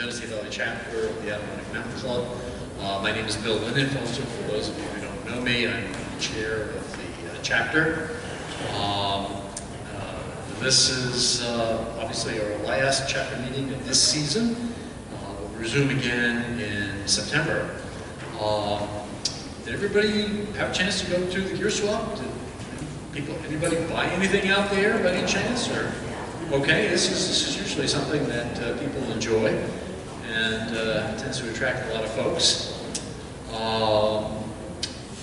Genesee Valley chapter of the Adirondack Mountain Club. My name is Bill Lindenfelser. For those of you who don't know me, I'm the chair of the chapter. This is obviously our last chapter meeting of this season. We'll resume again in September. Did everybody have a chance to go to the gear swap? Did anybody buy anything out there by any chance? Or okay, this is usually something that people enjoy and tends to attract a lot of folks.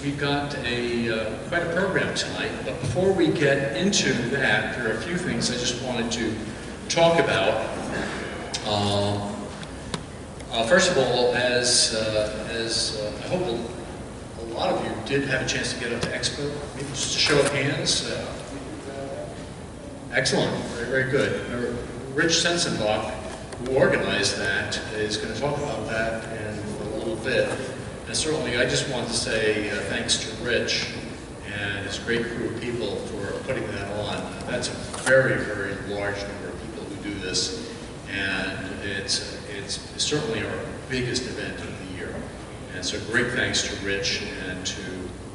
We've got quite a program tonight, but before we get into that, there are a few things I just wanted to talk about. First of all, as I hope a lot of you did have a chance to get up to Expo, maybe just a show of hands. Excellent, very, very good. Rich Sensenbach, who organized that, is going to talk about that in a little bit. And certainly, I just want to say thanks to Rich and his great crew of people for putting that on. That's a very, very large number of people who do this, and it's certainly our biggest event of the year. And so great thanks to Rich and to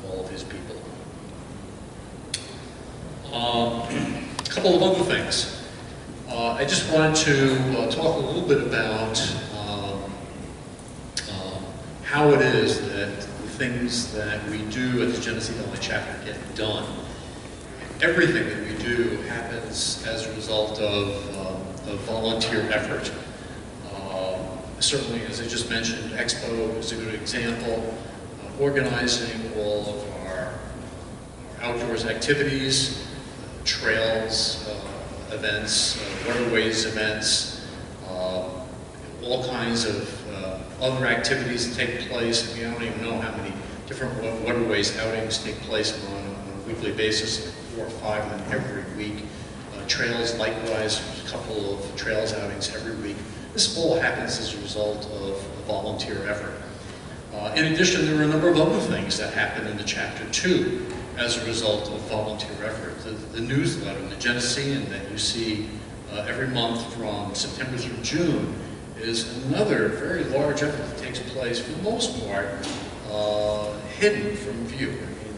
all of his people. A couple of other things. I just wanted to talk a little bit about how it is that the things that we do at the Genesee Valley chapter get done. Everything that we do happens as a result of volunteer effort. Certainly, as I just mentioned, Expo is a good example. Organizing all of our outdoors activities, trails, events, waterways events, all kinds of other activities that take place. I mean, I don't even know how many different waterways outings take place on a weekly basis, 4 or 5 of them every week. Trails, likewise, a couple of trails outings every week. This all happens as a result of volunteer effort. In addition, there are a number of other things that happen in the chapter too as a result of volunteer effort. The newsletter, the Genesean that you see every month from September through June is another very large effort that takes place, for the most part, hidden from view. I mean,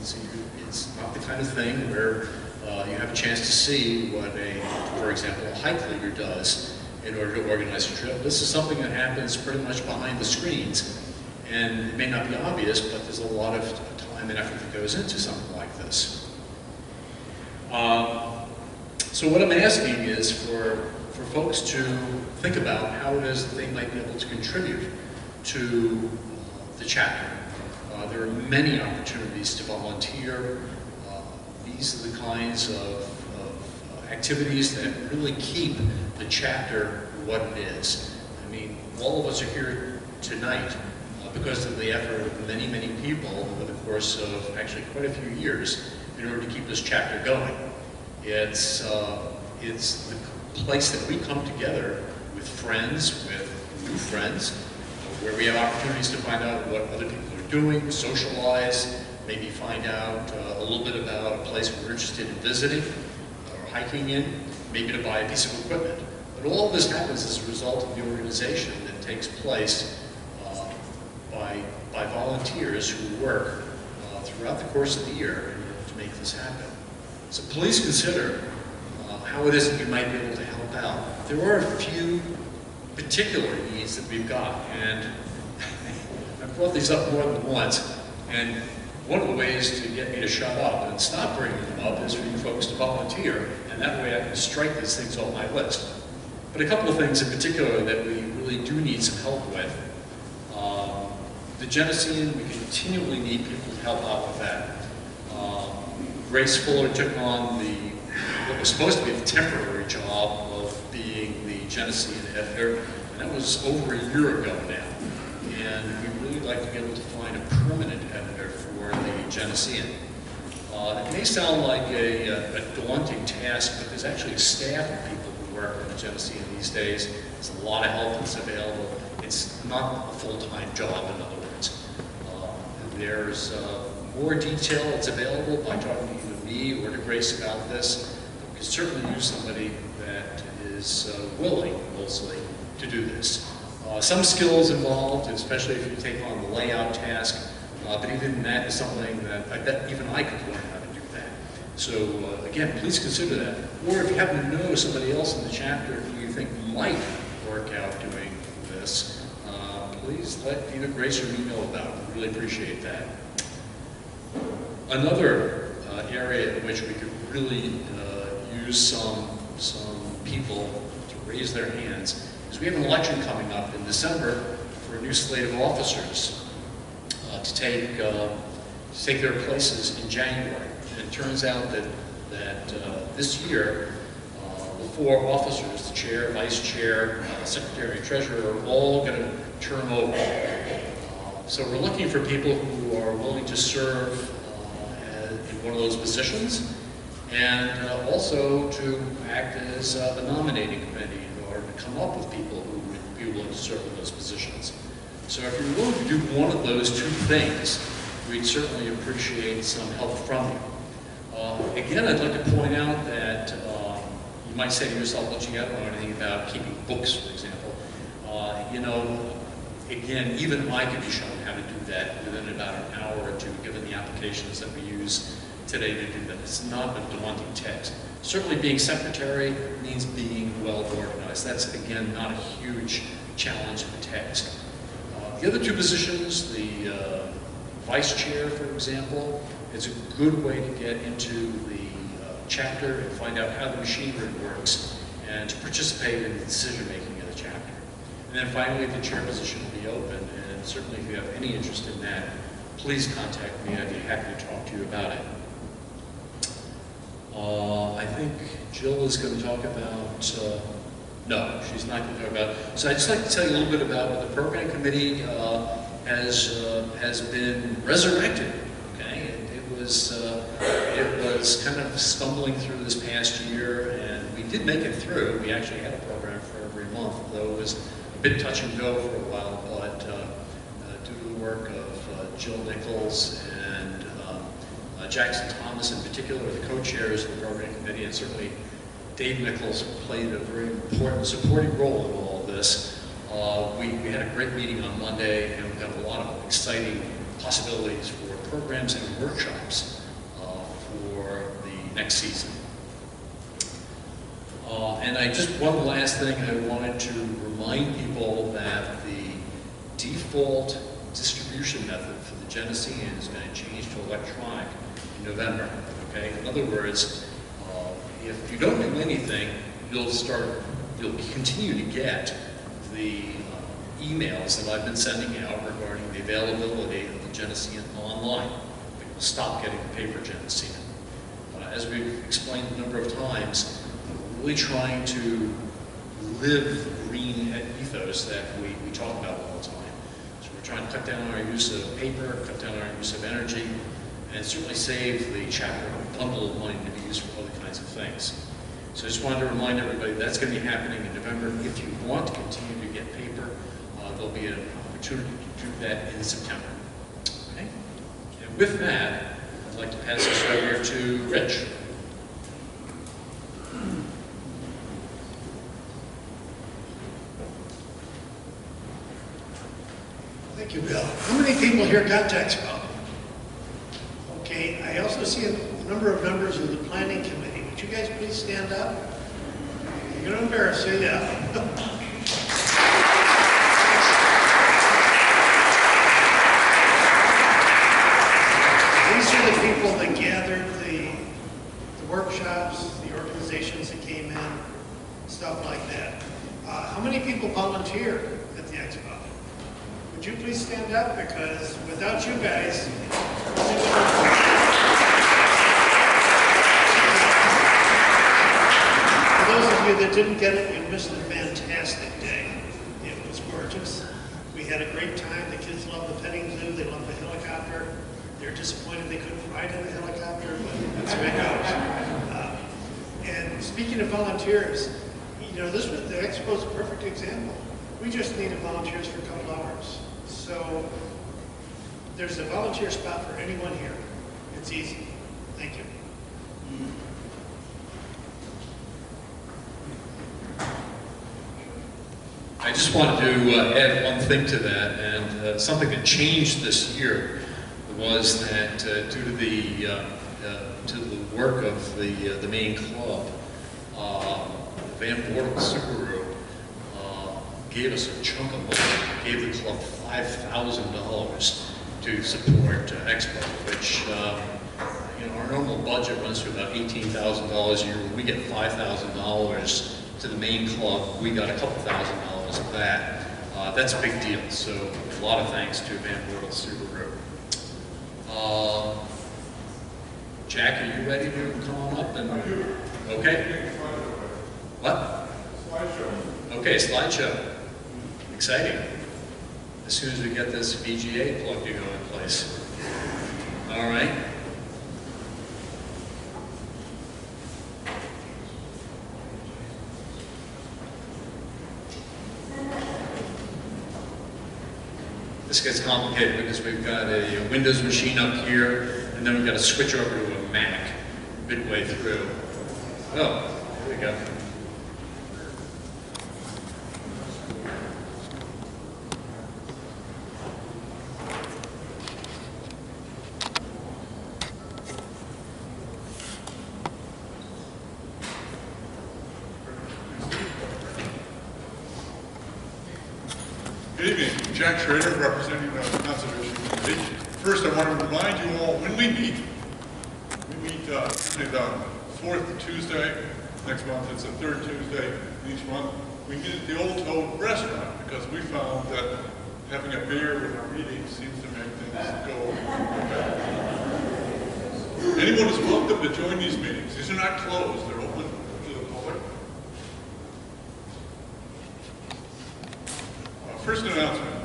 it's not the kind of thing where you have a chance to see what for example, a hike leader does in order to organize a trip. This is something that happens pretty much behind the screens, and it may not be obvious, but there's a lot of time and effort that goes into something like this. So what I'm asking is for folks to think about how it is that they might be able to contribute to the chapter. There are many opportunities to volunteer. These are the kinds of activities that really keep the chapter what it is. I mean, all of us are here tonight because of the effort of many, many people over the course of actually quite a few years in order to keep this chapter going. It's the place that we come together with friends, with new friends, where we have opportunities to find out what other people are doing, socialize, maybe find out a little bit about a place we're interested in visiting or hiking in, maybe to buy a piece of equipment. But all of this happens as a result of the organization that takes place by volunteers who work throughout the course of the year in order to make this happen. So please consider how it is that you might be able to help out. There are a few particular needs that we've got, and I've brought these up more than once, and one of the ways to get me to shut up and stop bringing them up is for you folks to volunteer, and that way I can strike these things off my list. But a couple of things in particular that we really do need some help with. The Genesean, we continually need people to help out with that. Grace Fuller took on what was supposed to be the temporary job of being the Genesean editor, and that was over a year ago now. And we'd really like to be able to find a permanent editor for the Genesean. It may sound like a daunting task, but there's actually a staff of people who work in the Genesean these days. There's a lot of help that's available. It's not a full-time job, in other words. There's more detail that's available by talking to either me or to Grace about this. We can certainly use somebody that is willing, mostly, to do this. Some skills involved, especially if you take on the layout task, but even that is something that I bet even I could learn how to do that. So again, please consider that. Or if you happen to know somebody else in the chapter who you think might work out doing this, please let either Grace or me know about it. We really appreciate that. Another area in which we could really use some people to raise their hands is we have an election coming up in December for a new slate of officers to take their places in January. And it turns out that this year, the 4 officers, the chair, vice chair, secretary, and treasurer, are all going to turn over. So we're looking for people who are willing to serve in one of those positions, and also to act as a nominating committee in order to come up with people who would be willing to serve in those positions. So if you're willing to do one of those 2 things, we'd certainly appreciate some help from you. Again, I'd like to point out that you might say to yourself, well, you don't know anything about keeping books, for example. You know, again, even I could be shown how to do that within about an hour or 2, given the applications that we use today to do that. It's not a daunting task. Certainly being secretary means being well organized. That's, again, not a huge challenge of a task. The other 2 positions, the vice chair, for example, is a good way to get into the chapter and find out how the machinery works and to participate in the decision-making of the chapter. And then finally, the chair position will be open, and certainly if you have any interest in that, please contact me. I'd be happy to talk to you about it. I think Jill is going to talk about, no, she's not going to talk about, so I'd just like to tell you a little bit about what the program committee has been resurrected. Okay, it was kind of stumbling through this past year, and we did make it through. We actually had a program for every month, though it was a bit touch and go for a while, but due to the work of Jill Nichols and Jackson Thomas in particular, the co-chairs of the program committee, and certainly Dave Nichols played a very important supporting role in all of this. We had a great meeting on Monday, and we've got a lot of exciting possibilities for programs and workshops for the next season. And one last thing, I wanted to remind people that the default distribution method for the Genesene is going to change to electronic in November. Okay? In other words, if you don't do anything, you'll continue to get the emails that I've been sending out regarding the availability of the Genesene online. We will stop getting the paper Genesene. As we've explained a number of times, we're really trying to live the green ethos that we talk about all the time. So we're trying to cut down our use of paper, cut down our use of energy, and certainly save the chapter a bundle of money to be used for other kinds of things. So I just wanted to remind everybody that's going to be happening in November. If you want to continue to get paper, there'll be an opportunity to do that in September. Okay? And with that, I'd like to pass this over to Rich. Thank you, Bill. How many people here got to Expo? Okay, I also see a number of members of the planning committee. Would you guys please stand up? You're going to embarrass you, yeah. These are the people that gathered the workshops, the organizations that came in, stuff like that. How many people volunteered at the Expo? Would you please stand up, because without you guys, for those of you that didn't get it, you missed a fantastic day. It was gorgeous. We had a great time. The kids loved the petting zoo. They loved the helicopter. They're disappointed they couldn't ride in the helicopter, but that's the way it goes. And speaking of volunteers, you know, the Expo is a perfect example. We just needed volunteers for a couple hours. So there's a volunteer spot for anyone here. It's easy. Thank you. I just wanted to add one thing to that, and something that changed this year was that due to the work of the main club, Van Bortle Subaru gave us a chunk of money, gave the club $5,000 to support Expo, which our normal budget runs to about $18,000 a year. When we get $5,000 to the main club, we got a couple $1,000 of that. That's a big deal. So a lot of thanks to Van Bortle Subaru. Jack, are you ready to come on up? And okay. What? Slideshow. Okay, slideshow. Exciting. As soon as we get this VGA plug to go in place. All right. This gets complicated because we've got a Windows machine up here, and then we've got to switch over to a Mac midway through. Oh, there we go. Good evening, Jack Schrader, representing the Conservation Committee. First, I want to remind you all, when we meet the fourth Tuesday next month. It's the third Tuesday each month. We meet at the Old Toad restaurant because we found that having a beer with our meetings seems to make things go better. Anyone is welcome to join these meetings. These are not closed, they're open to the public. First announcement.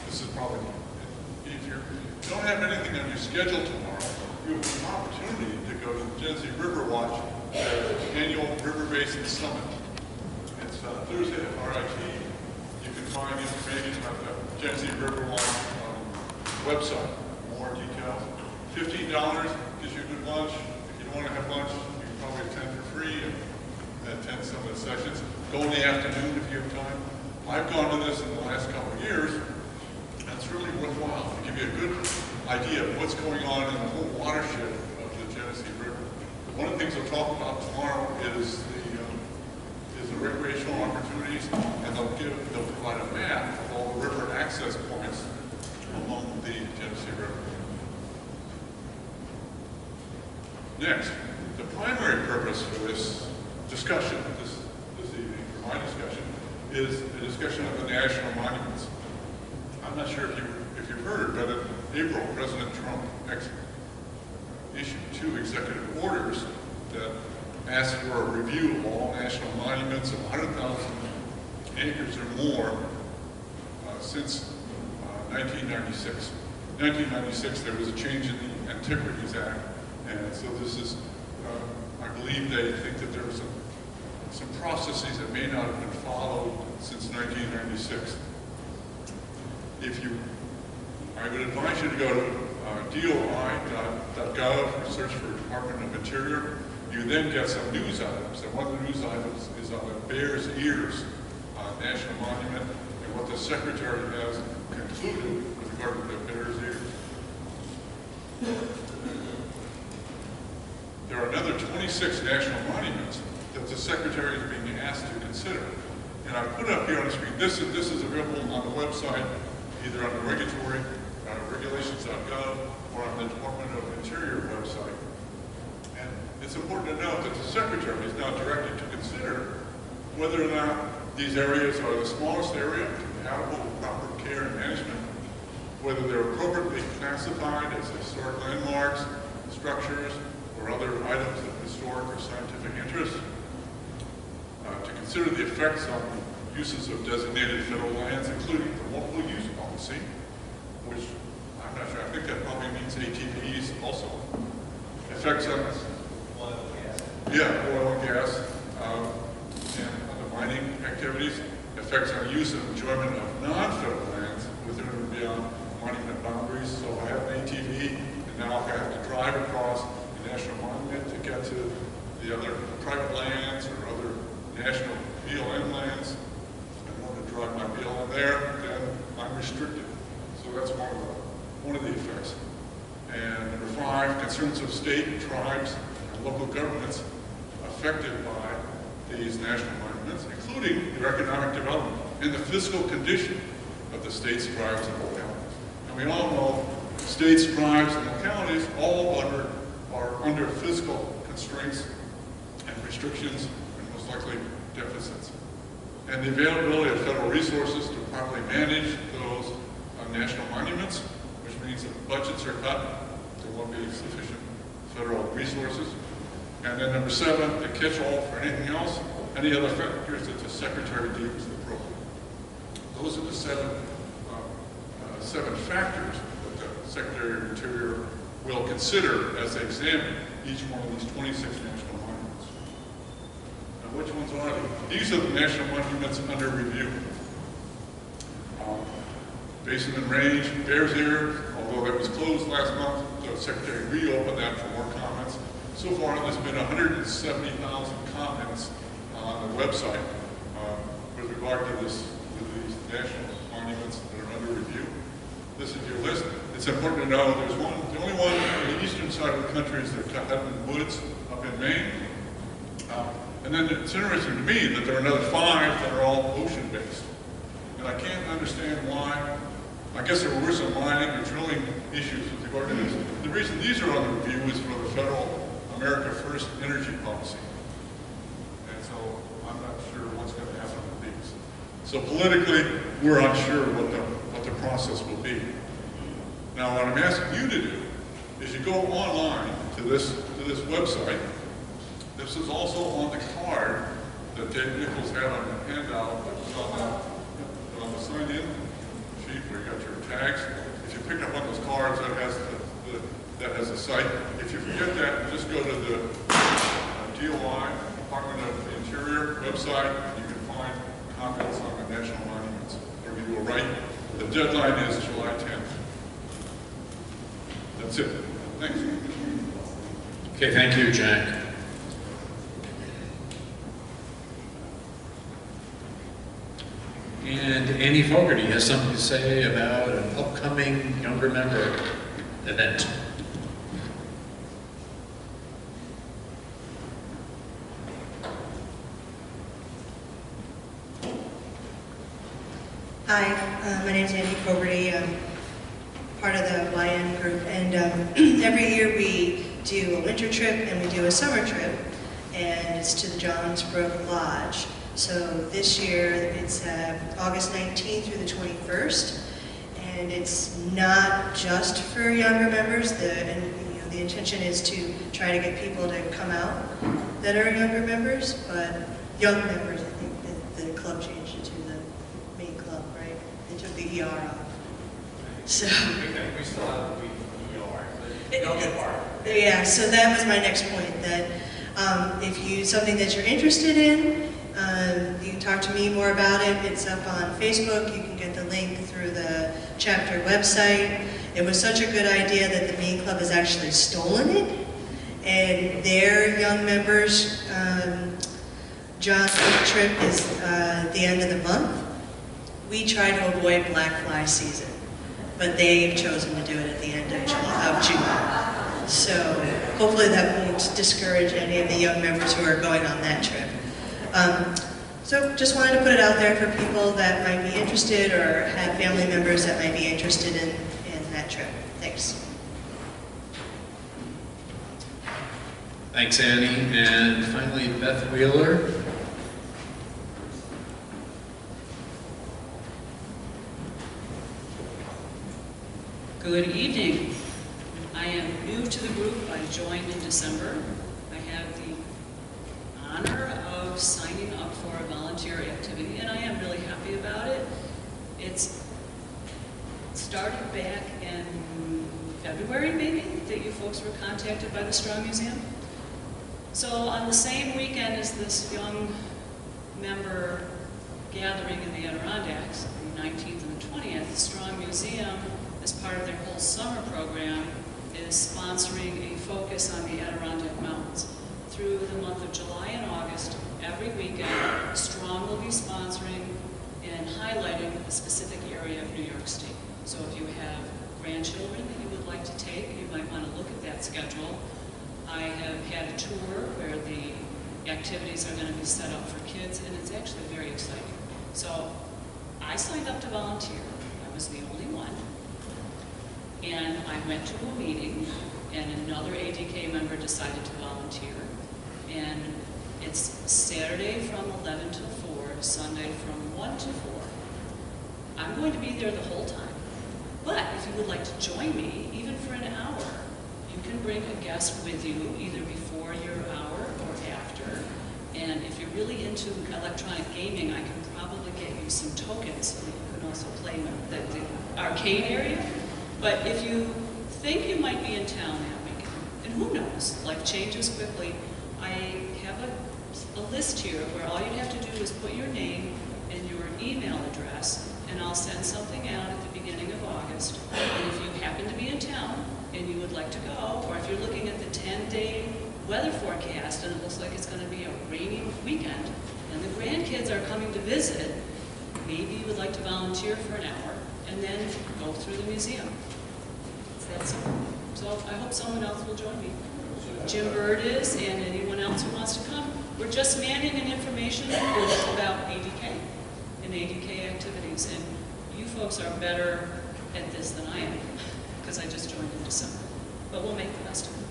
This is probably, if you don't have anything on your schedule tomorrow, you have an opportunity to go to the Genesee River Watch annual River Basin Summit. It's Thursday at RIT. You can find information on the Genesee River Watch website. More details. $15 gives you a good lunch. If you don't want to have lunch, you can probably attend for free and attend some of the sessions. Go in the afternoon if you have time. I've gone to this in the last couple of years, and it's really worthwhile to give you a good idea of what's going on in the whole watershed of the Genesee River. One of the things we'll talk about tomorrow is the recreational opportunities, and they'll provide a map of all the river access points along the Genesee River. Next, the primary purpose for this discussion, this evening, for my discussion, is a discussion of the national monuments. I'm not sure if you've heard, but in April, President Trump issued 2 executive orders that asked for a review of all national monuments of 100,000 acres or more since 1996. 1996, there was a change in the Antiquities Act, and so this is, I believe they think that there were some processes that may not have been followed since 1996. I would advise you to go to DOI.gov or search for Department of Interior. You then get some news items, and one of the news items is on the Bears Ears National Monument and what the Secretary has concluded with regard to the Bears Ears. There are another 26 national monuments that the Secretary is being asked to consider. And I put up here on the screen, this is available on the website, either on the regulations.gov or on the Department of Interior website. And it's important to note that the Secretary is now directed to consider whether or not these areas are the smallest area, compatible with proper care and management, whether they're appropriately classified as historic landmarks, structures, or other items of historic or scientific interest, to consider the effects on uses of designated federal lands, including the multiple use policy, which I'm not sure, I think that probably means ATVs also. Effects on oil and gas, and other mining activities, effects on use and enjoyment of non-federal lands within and beyond monument boundaries. So if I have an ATV, and now if I have to drive across the national monument to get to the other private lands or other national BLM lands, I want to unrestricted. So that's one of the effects. And number 5, concerns of state, tribes, and local governments affected by these national monuments, including their economic development and the fiscal condition of the states, tribes, and localities. And we all know states, tribes, and localities all are under fiscal constraints and restrictions, and most likely deficits. And the availability of federal resources to properly manage those national monuments, which means that budgets are cut, there won't be sufficient federal resources. And then number 7, the catch-all for anything else, any other factors that the Secretary deems appropriate. Those are the seven factors that the Secretary of Interior will consider as they examine each one of these 26 national monuments. Now, which ones are they? These are the national monuments under review. Basin and Range, Bears Ear, although that was closed last month, the Secretary reopened that for more comments. So far, there's been 170,000 comments on the website with regard to these national monuments that are under review. This is your list. It's important to know there's one, the only one on the eastern side of the country is the Nakahechi Woods up in Maine. And then it's interesting to me that there are another 5 that are all ocean-based. And I can't understand why. I guess there were some mining or drilling issues with regard to this. The reason these are on the review is for the federal America First energy policy. And so I'm not sure what's going to happen with these. So politically, we're unsure what the process will be. Now, what I'm asking you to do is you go online to this website. This is also on the card that Dave Nichols had on the handout on the sign-in sheet where you got your tags. If you pick up one of those cards that has a site, if you forget that, just go to the DOI, Department of the Interior website, and you can find comments on the national monuments. Or you will write. The deadline is July 10th. That's it. Thanks. Okay, thank you, Jack. And Annie Fogarty has something to say about an upcoming younger member event. Hi, my name is Annie Fogarty. I'm part of the YN group, and every year we do a winter trip and we do a summer trip, and it's to the Johns Brook Lodge. So this year it's August 19th through the 21st, and it's not just for younger members. The intention is to try to get people to come out that are younger members, but young members, I think that the club changed it to the main club, right? They took the ER off. So we still have the ER, but don't get part. Yeah, so that was my next point, that if you, something that you're interested in, you can talk to me more about it. It's up on Facebook. You can get the link through the chapter website. It was such a good idea that the main club has actually stolen it, and their young members' John's Brook trip is the end of the month. We try to avoid black fly season, but they've chosen to do it at the end of June. So hopefully that won't discourage any of the young members who are going on that trip. So just wanted to put it out there for people that might be interested or have family members that might be interested in that trip. Thanks. Thanks, Annie. And finally, Beth Wheeler. Good evening. I am new to the group. I joined in December. I have the honor of signing up for a volunteer activity, and I am really happy about it. It's started back in February, maybe, that you folks were contacted by the Strong Museum. So on the same weekend as this young member gathering in the Adirondacks, the 19th and the 20th, the Strong Museum, as part of their whole summer program, is sponsoring a focus on the Adirondack Mountains. Through the month of July and August, every weekend, Strong will be sponsoring and highlighting a specific area of New York State. that schedule. I have had a tour where the activities are going to be set up for kids, and it's actually very exciting. So I signed up to volunteer. I was the only one. And I went to a meeting, and another ADK member decided to volunteer. And it's Saturday from 11 to 4, Sunday from 1 to 4. I'm going to be there the whole time. But if you would like to join me, even for an hour, you can bring a guest with you, either before your hour or after. And if you're really into electronic gaming, I can probably get you some tokens so that you can also play in the arcade area. But if you think you might be in town that weekend, and who knows, life changes quickly, I have a list here where all you'd have to do is put your name and your email address, and I'll send something out at the beginning of August. And if you happen to be in town and you would like to go, or if you're looking at the 10-day weather forecast and it looks like it's going to be a rainy weekend, and the grandkids are coming to visit, maybe you would like to volunteer for an hour and then go through the museum. It's that simple. So I hope someone else will join me. Jim Bird is, and anyone else who wants to come. We're just manning an information booth about ADK and ADK activities, and you folks are better at this than I am, because I just joined in December. But we'll make the best of it.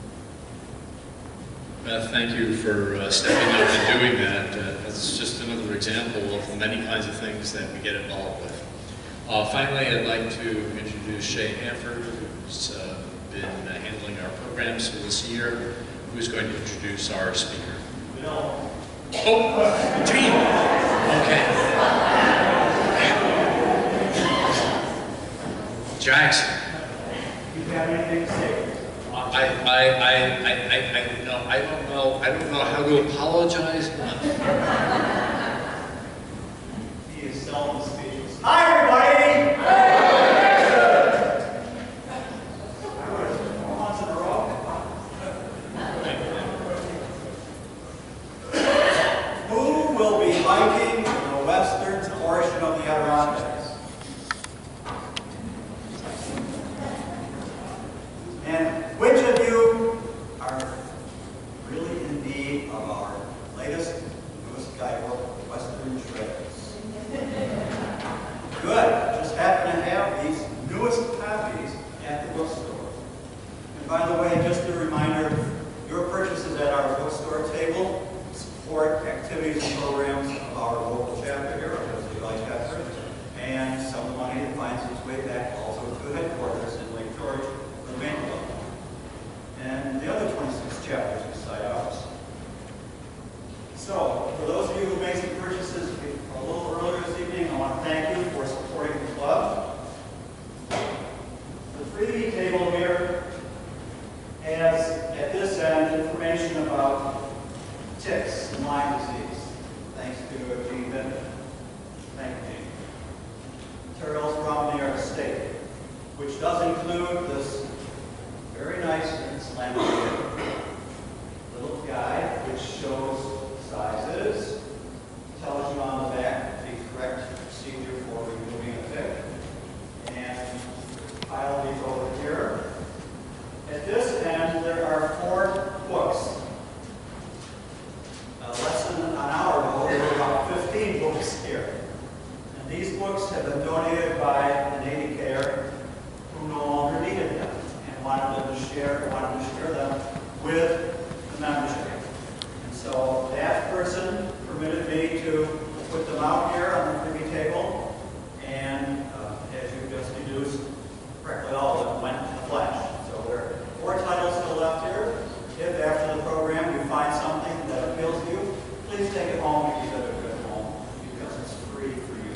Beth, thank you for stepping up and doing that. That's just another example of the many kinds of things that we get involved with. Finally, I'd like to introduce Shay Hanford, who's been handling our programs for this year, who's going to introduce our speaker. No. Oh, Gene! Okay. Jackson. You have anything to say? I don't know how to apologize. He is seldom speechless. Hi, everybody! Once in a row. Who will be hiking in the western portion of the Adirondacks? And which of you are really in need of our latest, newest guidebook, Western Trails? Good. Just happen to have these newest copies at the bookstore. And by the way, just a reminder, your purchases at our bookstore table support activities and programs of our local chapter here, our Jersey Valley chapter, and some of the money that finds its way back also to headquarters in Lake George, the main level. And the other 26 chapters beside ours. So, for those of you who made some purchases a little earlier this evening, I want to thank you for supporting the club. The freebie table here has, at this end, information about ticks and Lyme disease. Thanks to Gene Bennett. Thank you, Gene. Materials from New York State, which does include this very nice and slanted little guide which shows sizes, tells you on the back the correct procedure for removing a tick, and pile these over here. At this end, there are 4 books. Less than an hour ago, there were about 15 books here. And these books have been donated by an ADKer who no longer needed them and wanted to share them with the membership. And so that person permitted me to put them out here on the freebie table, and as you just deduced, practically all of them went to the flash. So there are 4 titles still left here. If after the program you find something that appeals to you, please take it home and keep it at a good home, because it's free for you.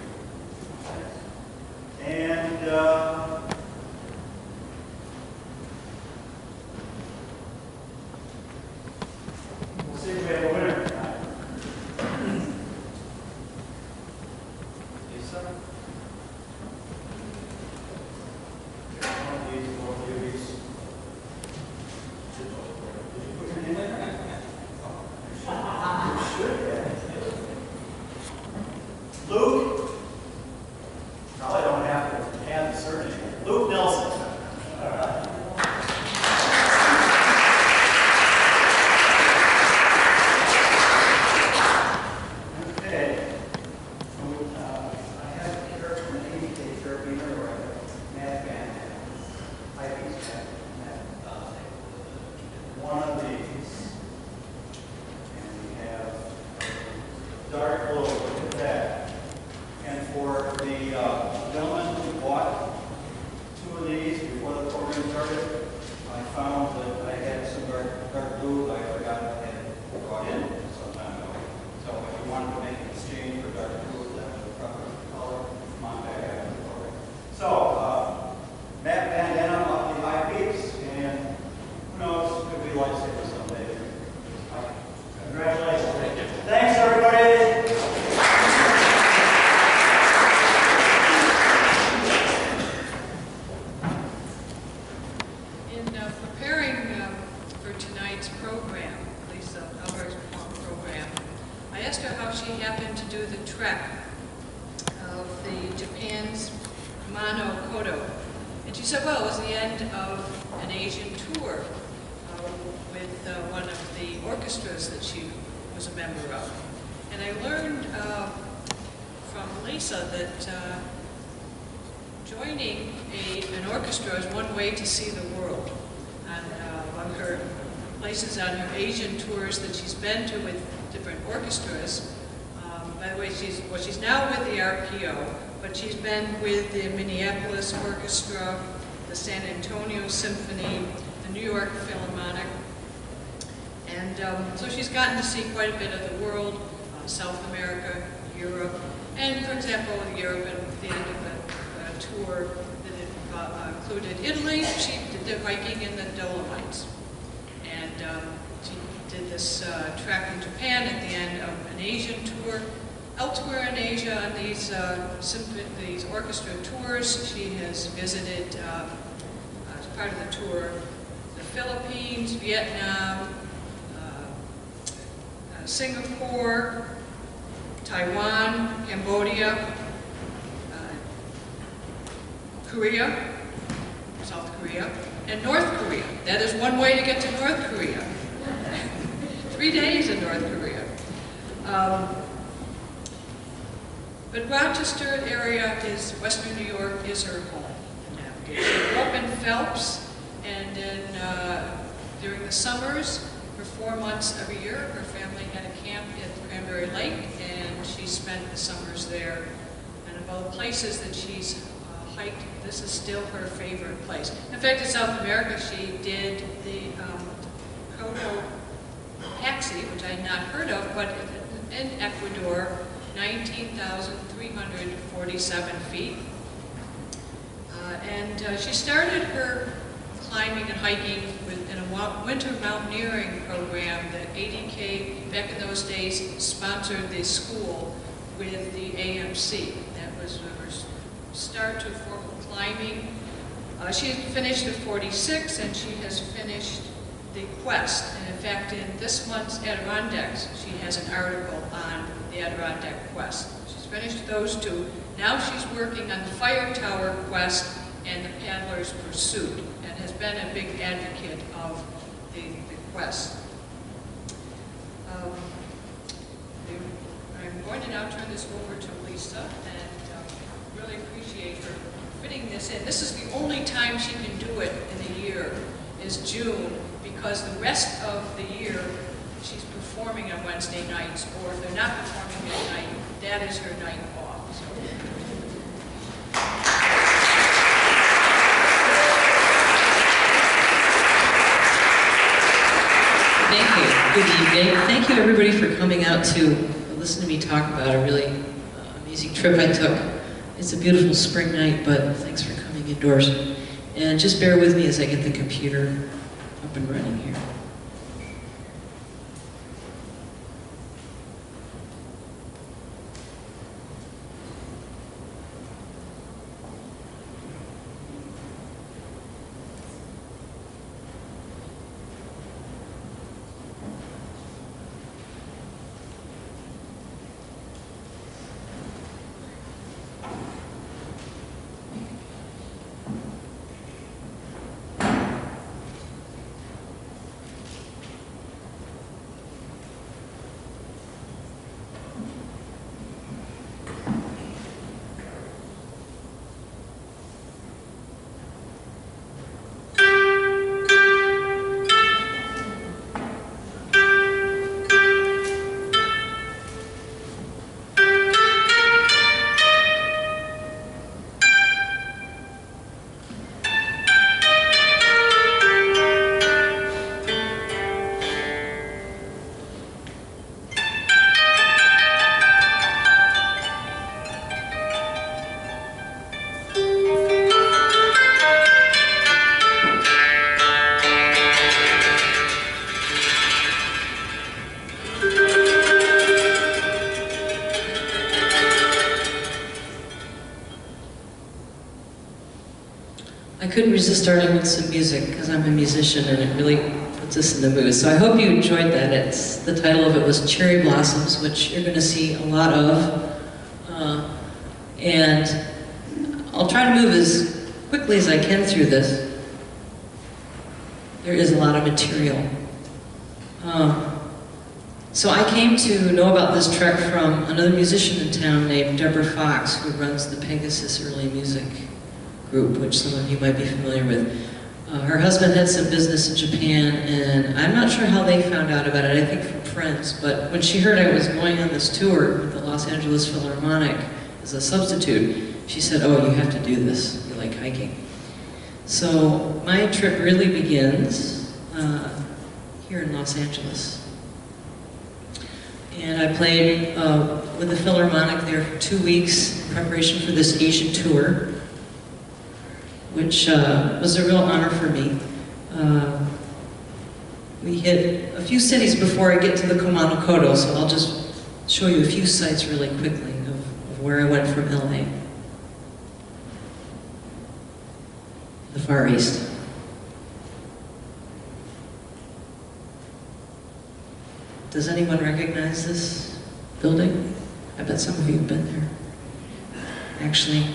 Kumano Kodo. And she said, well, it was the end of an Asian tour with one of the orchestras that she was a member of. And I learned from Lisa that joining an orchestra is one way to see the world. And on her places on her Asian tours that she's been to with different orchestras, by the way, she's now with the RPO, but she's been with the Minneapolis Orchestra, the San Antonio Symphony, the New York Philharmonic, and so she's gotten to see quite a bit of the world, South America, Europe, and for example, in Europe, at the end of the tour that included Italy, she did the hiking in the Dolomites, and she did this track in Japan at the end of an Asian tour. Elsewhere in Asia, on these orchestra tours, she has visited, as part of the tour, the Philippines, Vietnam, Singapore, Taiwan, Cambodia, Korea, South Korea, and North Korea. That is one way to get to North Korea. 3 days in North Korea. But Rochester area is, Western New York is her home. She grew up in Phelps, and then during the summers, for 4 months every year, her family had a camp at Cranberry Lake, and she spent the summers there. And of all the places that she's hiked, this is still her favorite place. In fact, in South America, she did the Kodo Taxi, which I had not heard of, but in Ecuador, 19,347 feet. And she started her climbing and hiking in a winter mountaineering program that ADK, back in those days, sponsored the school with the AMC. That was her start to formal climbing. She had finished the 46, and she has finished the quest. And in fact, in this month's Adirondacks, she has an article on the Adirondack quest. She's finished those two. Now she's working on the Fire Tower quest and the Paddler's Pursuit, and has been a big advocate of the quest. I'm going to now turn this over to Lisa, and really appreciate her fitting this in. This is the only time she can do it in the year, is June, because the rest of the year she's performing on Wednesday nights, or if they're not performing that night, that is her night off. So. Thank you. Good evening. Thank you everybody for coming out to listen to me talk about a really amazing trip I took. It's a beautiful spring night, but thanks for coming indoors. And just bear with me as I get the computer up and running here. I couldn't resist starting with some music because I'm a musician and it really puts us in the mood. So I hope you enjoyed that. The title of it was Cherry Blossoms, which you're going to see a lot of. And I'll try to move as quickly as I can through this. There is a lot of material. So I came to know about this trek from another musician in town named Deborah Fox, who runs the Pegasus Early Music Group, which some of you might be familiar with. Her husband had some business in Japan, and I'm not sure how they found out about it, I think from friends, but when she heard I was going on this tour with the Los Angeles Philharmonic as a substitute, she said, "Oh, you have to do this, you like hiking." So my trip really begins here in Los Angeles. And I played with the Philharmonic there for 2 weeks in preparation for this Asian tour, which was a real honor for me. We hit a few cities before I get to the Kumano Kodo, so I'll just show you a few sites really quickly of where I went from LA. The Far East. Does anyone recognize this building? I bet some of you have been there. Actually,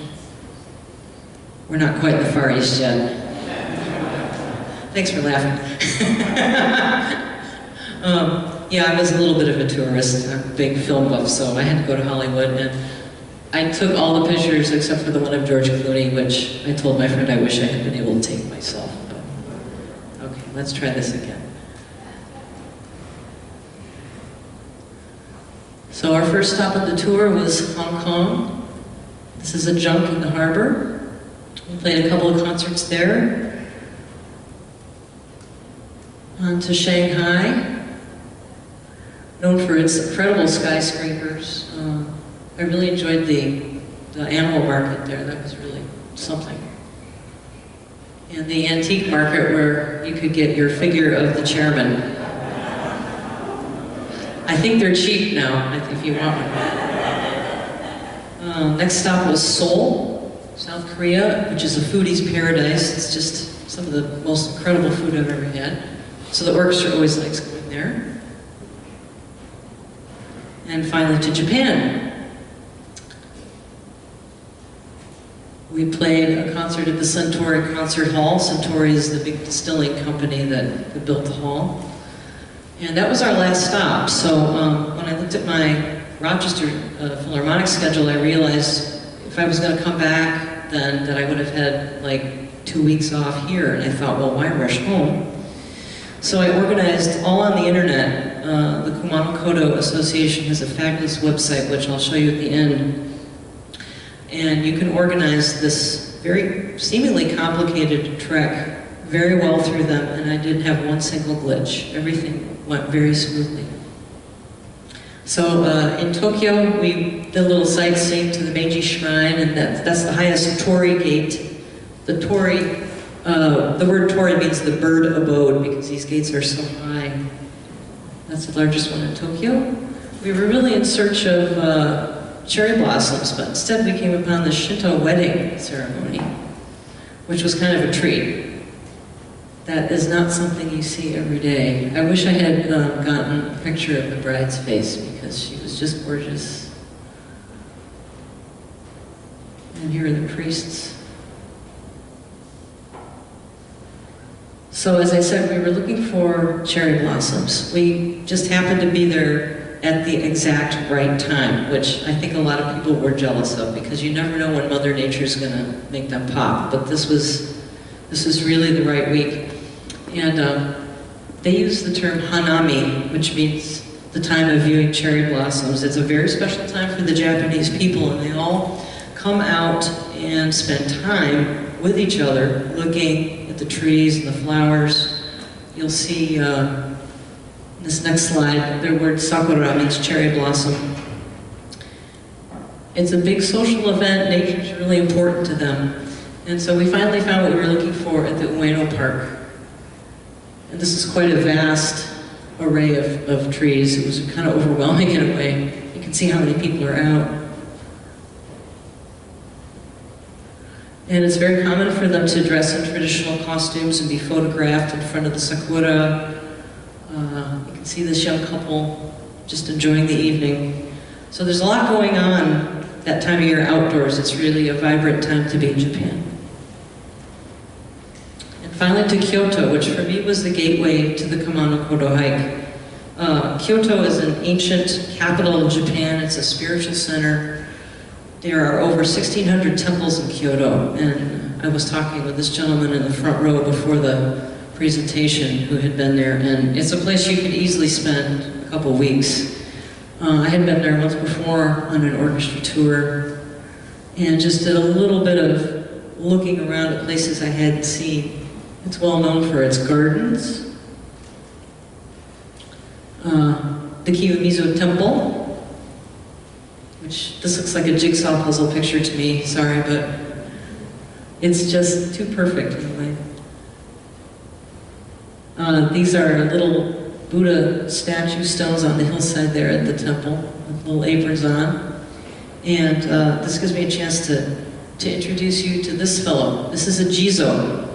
we're not quite in the Far East yet. Thanks for laughing. Yeah, I was a little bit of a tourist. I'm a big film buff, so I had to go to Hollywood, and I took all the pictures except for the one of George Clooney, which I told my friend I wish I had been able to take myself. But, okay, let's try this again. So our first stop on the tour was Hong Kong. This is a junk in the harbor. We played a couple of concerts there. On to Shanghai, known for its incredible skyscrapers. I really enjoyed the animal market there. That was really something. And the antique market where you could get your figure of the chairman. I think they're cheap now, if you want one. Next stop was Seoul, South Korea, which is a foodie's paradise. It's just some of the most incredible food I've ever had. So the orchestra always likes going there. And finally to Japan. We played a concert at the Suntory Concert Hall. Suntory is the big distilling company that built the hall. And that was our last stop. So when I looked at my Rochester Philharmonic schedule, I realized if I was going to come back, then that I would have had like 2 weeks off here. And I thought, well, why rush home? So I organized all on the internet. The Kumano Kodo Association has a fabulous website, which I'll show you at the end. And you can organize this very seemingly complicated trek very well through them, and I didn't have one single glitch. Everything went very smoothly. So in Tokyo, we did a little sightseeing to the Meiji Shrine, and that's the highest torii gate. The torii, the word torii means the bird abode, because these gates are so high. That's the largest one in Tokyo. We were really in search of cherry blossoms, but instead we came upon the Shinto wedding ceremony, which was kind of a treat. That is not something you see every day. I wish I had gotten a picture of the bride's face, because she was just gorgeous. And here are the priests. So as I said, we were looking for cherry blossoms. We just happened to be there at the exact right time, which I think a lot of people were jealous of, because you never know when Mother Nature's going to make them pop. But this was really the right week. And they use the term hanami, which means the time of viewing cherry blossoms. It's a very special time for the Japanese people, and they all come out and spend time with each other, looking at the trees and the flowers. You'll see this next slide, the word sakura means cherry blossom. It's a big social event. Nature's really important to them. And so we finally found what we were looking for at the Ueno Park. And this is quite a vast array of trees. It was kind of overwhelming in a way. You can see how many people are out. And it's very common for them to dress in traditional costumes and be photographed in front of the sakura. You can see this young couple just enjoying the evening. So there's a lot going on that time of year outdoors. It's really a vibrant time to be in Japan. And finally to Kyoto, which for me was the gateway to the Kumano Kodo hike. Kyoto is an ancient capital of Japan. It's a spiritual center. There are over 1,600 temples in Kyoto, and I was talking with this gentleman in the front row before the presentation who had been there, and it's a place you could easily spend a couple weeks. I had been there once before on an orchestra tour, and just did a little bit of looking around at places I hadn't seen. It's well known for its gardens. The Kiyomizu Temple, which this looks like a jigsaw puzzle picture to me, sorry, but it's just too perfect anyway. These are little Buddha statue stones on the hillside there at the temple, with little aprons on. And this gives me a chance to introduce you to this fellow. This is a Jizo.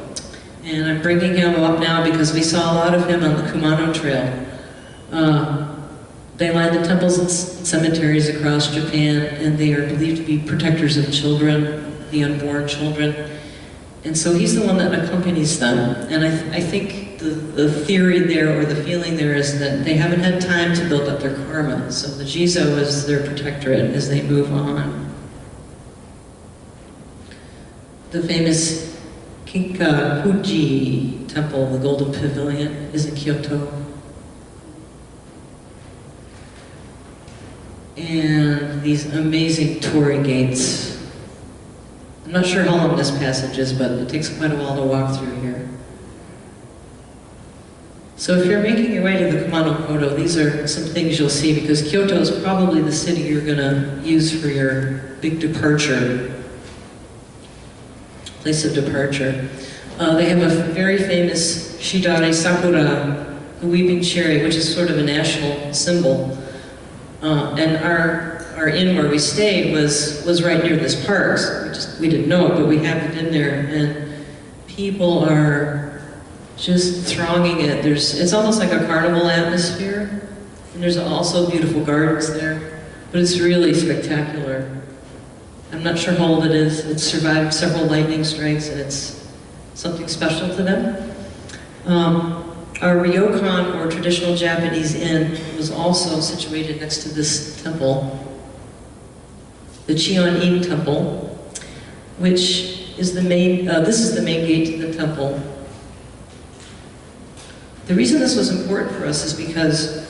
And I'm bringing him up now because we saw a lot of him on the Kumano Trail. They line the temples and cemeteries across Japan, and they are believed to be protectors of children, the unborn children. And so he's the one that accompanies them. And I think the theory there, or the feeling there, is that they haven't had time to build up their karma. So the Jizo is their protectorate as they move on. The famous Kinkakuji Temple, the Golden Pavilion, is in Kyoto. And these amazing torii gates. I'm not sure how long this passage is, but it takes quite a while to walk through here. So if you're making your way to the Kumano Kodo, these are some things you'll see, because Kyoto is probably the city you're going to use for your big departure, place of departure. They have a very famous Shidari Sakura, the weeping cherry, which is sort of a national symbol. And our inn where we stayed was right near this park. So we didn't know it, but we happened in there, and people are just thronging it. It's almost like a carnival atmosphere, and there's also beautiful gardens there, but it's really spectacular. I'm not sure how old it is. It's survived several lightning strikes, and it's something special to them. Our ryokan, or traditional Japanese inn, was also situated next to this temple, the Chion-in Temple, which is the main, this is the main gate to the temple. The reason this was important for us is because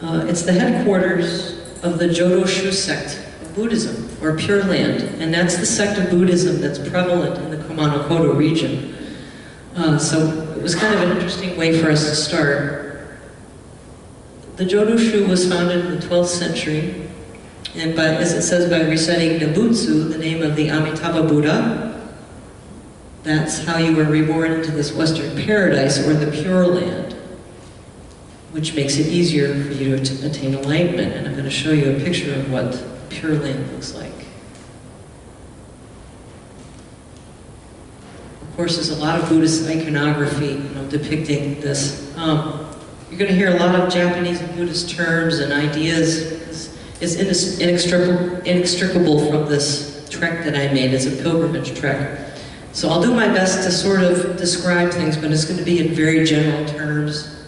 it's the headquarters of the Jodo-shu sect of Buddhism, or Pure Land, and that's the sect of Buddhism that's prevalent in the Kumano Kodo region. So it was kind of an interesting way for us to start. The Jodo-shu was founded in the 12th century, and as it says, by reciting Nabutsu, the name of the Amitabha Buddha. That's how you were reborn into this Western paradise, or the Pure Land, which makes it easier for you to attain enlightenment. And I'm going to show you a picture of what Pure Land looks like. Of course, there's a lot of Buddhist iconography, depicting this. You're going to hear a lot of Japanese and Buddhist terms and ideas. It's inextricable from this trek that I made. It's a pilgrimage trek. So I'll do my best to sort of describe things, but it's going to be in very general terms.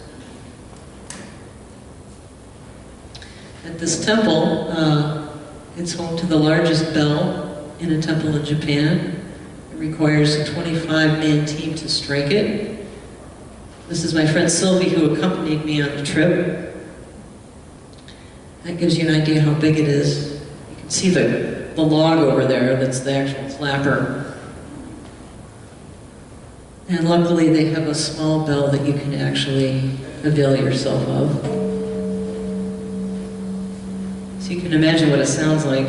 At this temple, it's home to the largest bell in a temple in Japan. It requires a 25-man team to strike it. This is my friend Sylvie, who accompanied me on the trip. That gives you an idea how big it is. You can see the log over there, that's the actual clapper. And luckily they have a small bell that you can actually avail yourself of. So you can imagine what it sounds like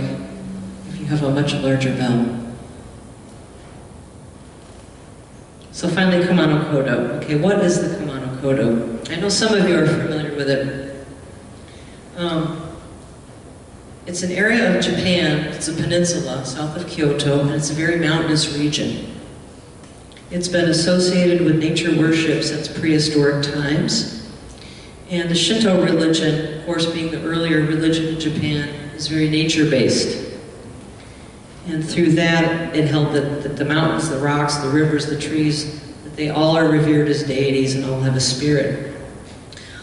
if you have a much larger bell. So finally, Kumano Kodo. Okay, what is the Kumano Kodo? I know some of you are familiar with it. It's an area of Japan, it's a peninsula south of Kyoto, and it's a very mountainous region. It's been associated with nature worship since prehistoric times. And the Shinto religion, of course, being the earlier religion in Japan, is very nature-based. And through that, it held that the mountains, the rocks, the rivers, the trees, that they all are revered as deities and all have a spirit.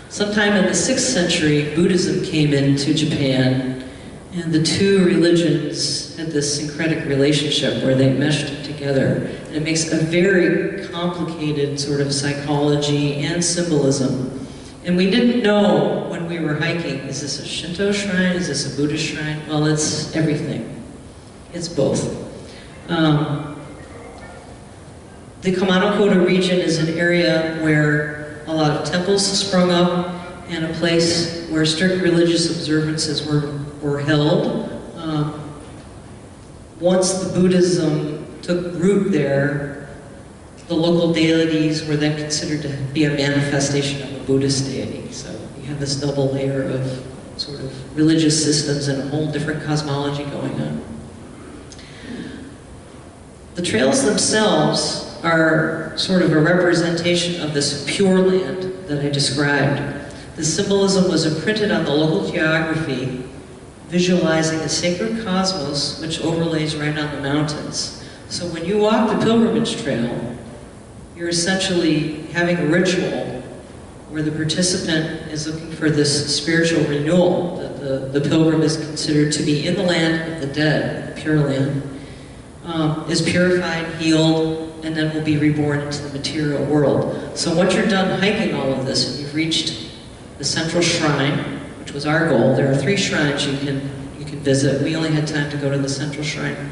Sometime in the 6th century, Buddhism came into Japan, and the two religions had this syncretic relationship where they meshed together. And it makes a very complicated sort of psychology and symbolism. And we didn't know when we were hiking, is this a Shinto shrine? Is this a Buddhist shrine? Well, it's everything. It's both. The Kumano Kodo region is an area where a lot of temples sprung up and a place where strict religious observances were held. Once the Buddhism took root there, the local deities were then considered to be a manifestation of a Buddhist deity. So you have this double layer of sort of religious systems and a whole different cosmology going on. The trails themselves are sort of a representation of this pure land that I described. The symbolism was imprinted on the local geography, visualizing a sacred cosmos which overlays right on the mountains. So when you walk the pilgrimage trail, you're essentially having a ritual where the participant is looking for this spiritual renewal, that the pilgrim is considered to be in the land of the dead, the pure land, is purified, healed, and then will be reborn into the material world. So once you're done hiking all of this and you've reached the central shrine, which was our goal, there are 3 shrines you can visit. We only had time to go to the central shrine.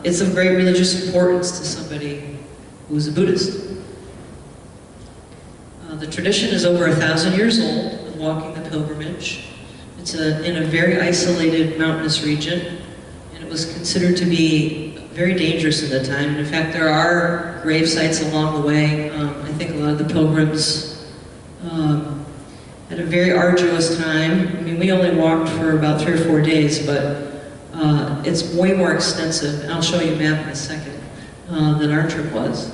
It's of great religious importance to somebody who's a Buddhist. The tradition is over 1,000 years old with walking the pilgrimage. It's in a very isolated mountainous region. It was considered to be very dangerous at the time. And in fact, there are grave sites along the way. I think a lot of the pilgrims had a very arduous time. I mean, we only walked for about 3 or 4 days, but it's way more extensive, and I'll show you a map in a second, than our trip was.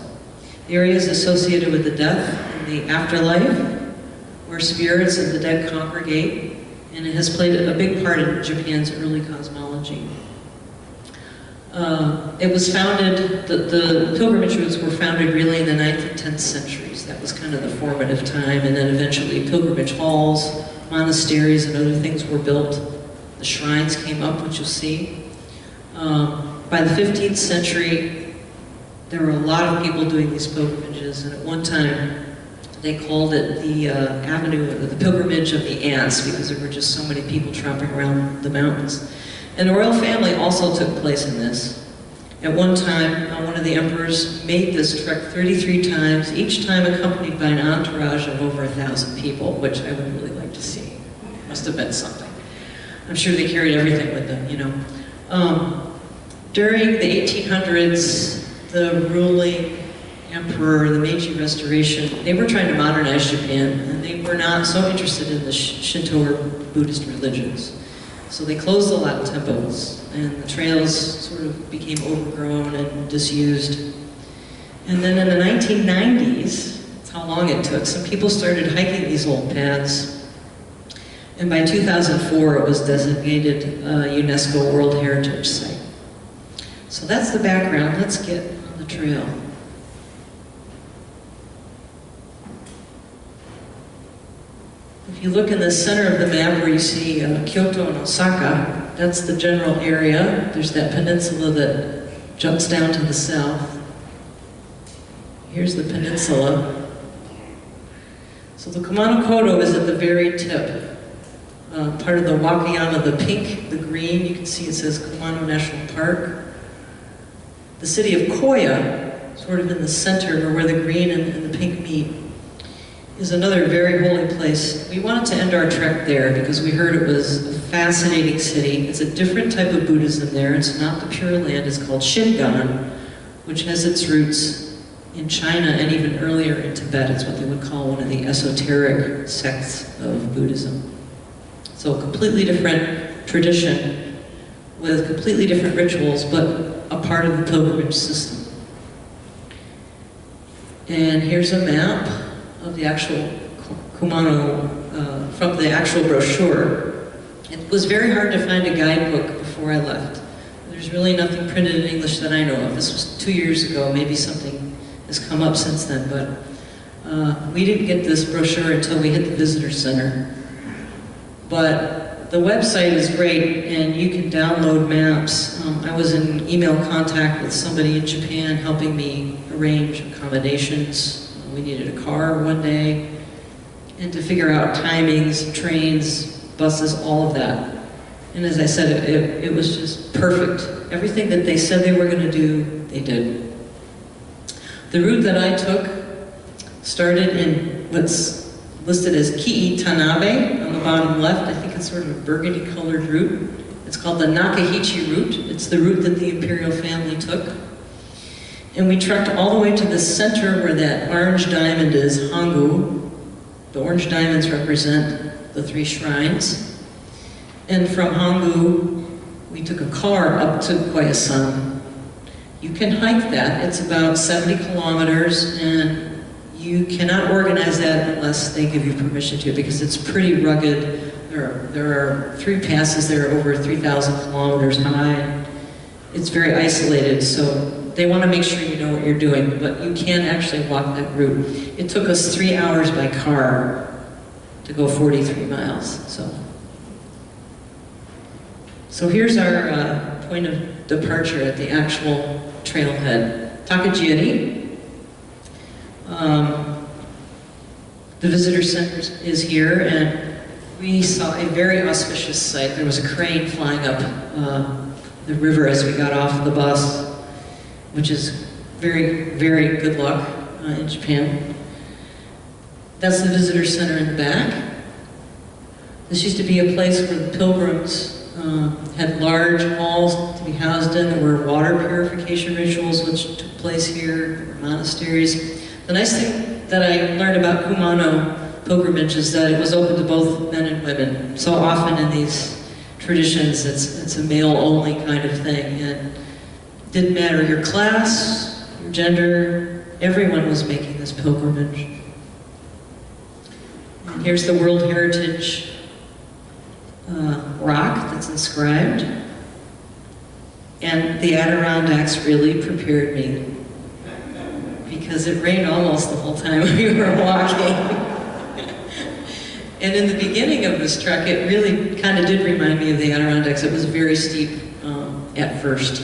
The area is associated with the death and the afterlife, where spirits of the dead congregate, and it has played a big part in Japan's early cosmology. It was founded, the pilgrimage routes were founded really in the 9th and 10th centuries. That was kind of the formative time, and then eventually pilgrimage halls, monasteries, and other things were built. The shrines came up, which you'll see. By the 15th century, there were a lot of people doing these pilgrimages, and at one time, they called it the avenue, or the pilgrimage of the ants, because there were just so many people tramping around the mountains. And the royal family also took place in this. At one time, one of the emperors made this trek 33 times, each time accompanied by an entourage of over 1,000 people, which I would really like to see. It must have been something. I'm sure they carried everything with them, you know. During the 1800s, the ruling emperor, the Meiji Restoration, they were trying to modernize Japan, and they were not so interested in the Shinto or Buddhist religions. So they closed a lot of temples, and the trails sort of became overgrown and disused. And then in the 1990s, that's how long it took, some people started hiking these old paths. And by 2004, it was designated a UNESCO World Heritage Site. So that's the background. Let's get on the trail. If you look in the center of the map where you see Kyoto and Osaka, that's the general area. There's that peninsula that jumps down to the south. Here's the peninsula. So the Kumano Kodo is at the very tip. Part of the Wakayama, the pink, the green, you can see it says Kumano National Park. The city of Koya, sort of in the center, or where the green and the pink meet, is another very holy place. We wanted to end our trek there because we heard it was a fascinating city. It's a different type of Buddhism there. It's not the Pure Land. It's called Shingon, which has its roots in China and even earlier in Tibet. It's what they would call one of the esoteric sects of Buddhism. So a completely different tradition with completely different rituals, but a part of the pilgrimage system. And here's a map of the actual Kumano, from the actual brochure. It was very hard to find a guidebook before I left. There's really nothing printed in English that I know of. This was 2 years ago. Maybe something has come up since then, but we didn't get this brochure until we hit the visitor center. But the website is great, and you can download maps. I was in email contact with somebody in Japan helping me arrange accommodations. We needed a car one day, and to figure out timings, trains, buses, all of that. And as I said, it was just perfect. Everything that they said they were going to do, they did. The route that I took started in what's listed as Kii Tanabe on the bottom left. I think it's sort of a burgundy-colored route. It's called the Nakahechi Route. It's the route that the Imperial Family took. And we trekked all the way to the center where that orange diamond is, Hangu. The orange diamonds represent the 3 shrines. And from Hangu, we took a car up to Koyasan. You can hike that. It's about 70 kilometers, and you cannot organize that unless they give you permission to, because it's pretty rugged. There are 3 passes there over 3,000 kilometers high. It's very isolated, so they want to make sure you know what you're doing, but you can actually walk that route. It took us 3 hours by car to go 43 miles. So here's our point of departure at the actual trailhead, Takajiri. The visitor center is here, and we saw a very auspicious sight. There was a crane flying up the river as we got off the bus, which is very, very good luck in Japan. That's the visitor center in the back. This used to be a place where the pilgrims had large halls to be housed in. There were water purification rituals which took place here. There were monasteries. The nice thing that I learned about Kumano pilgrimage is that it was open to both men and women. So often in these traditions, it's a male-only kind of thing, and it didn't matter your class, your gender, everyone was making this pilgrimage. And here's the World Heritage rock that's inscribed. And the Adirondacks really prepared me, because it rained almost the whole time we were walking. And in the beginning of this trek, it really kind of did remind me of the Adirondacks. It was very steep at first.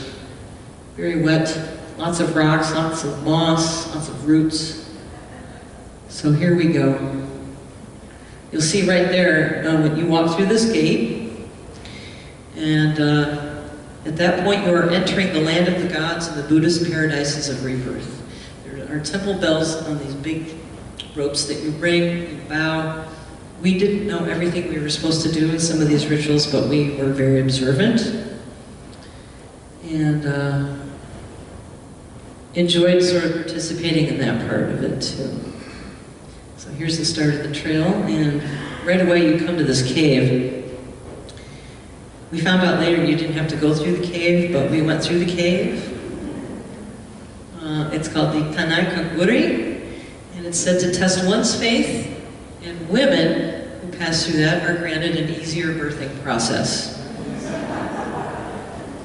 Very wet, lots of rocks, lots of moss, lots of roots. So here we go. You'll see right there when you walk through this gate, and at that point you are entering the land of the gods and the Buddhist paradises of rebirth. There are temple bells on these big ropes that you ring, you bow. We didn't know everything we were supposed to do in some of these rituals, but we were very observant and enjoyed sort of participating in that part of it too. So here's the start of the trail, and right away you come to this cave. We found out later you didn't have to go through the cave, but we went through the cave. It's called the Tanai Kaguri, and it's said to test one's faith, and women who pass through that are granted an easier birthing process.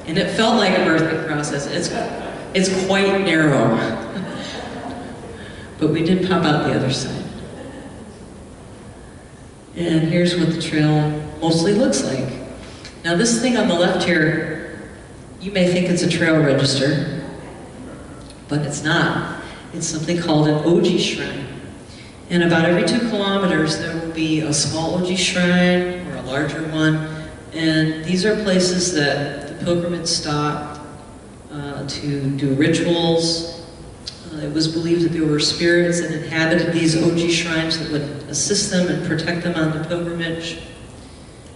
And it felt like a birthing process. It's quite narrow. But we did pop out the other side. And here's what the trail mostly looks like. Now this thing on the left here, you may think it's a trail register, but it's not. It's something called an Oji shrine. And about every 2 kilometers there will be a small Oji shrine or a larger one. And these are places that the pilgrims stop to do rituals. It was believed that there were spirits that inhabited these Oji shrines that would assist them and protect them on the pilgrimage.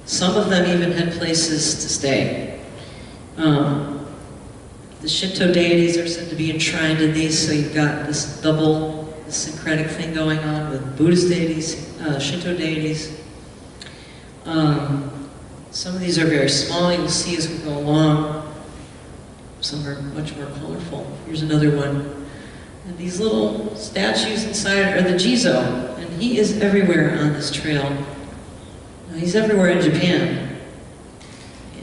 Some of them even had places to stay. The Shinto deities are said to be enshrined in these, so you've got this double syncretic thing going on with Buddhist deities, Shinto deities. Some of these are very small, you'll see as we go along. Some are much more colorful. Here's another one. And these little statues inside are the Jizo, and he is everywhere on this trail. He's everywhere in Japan.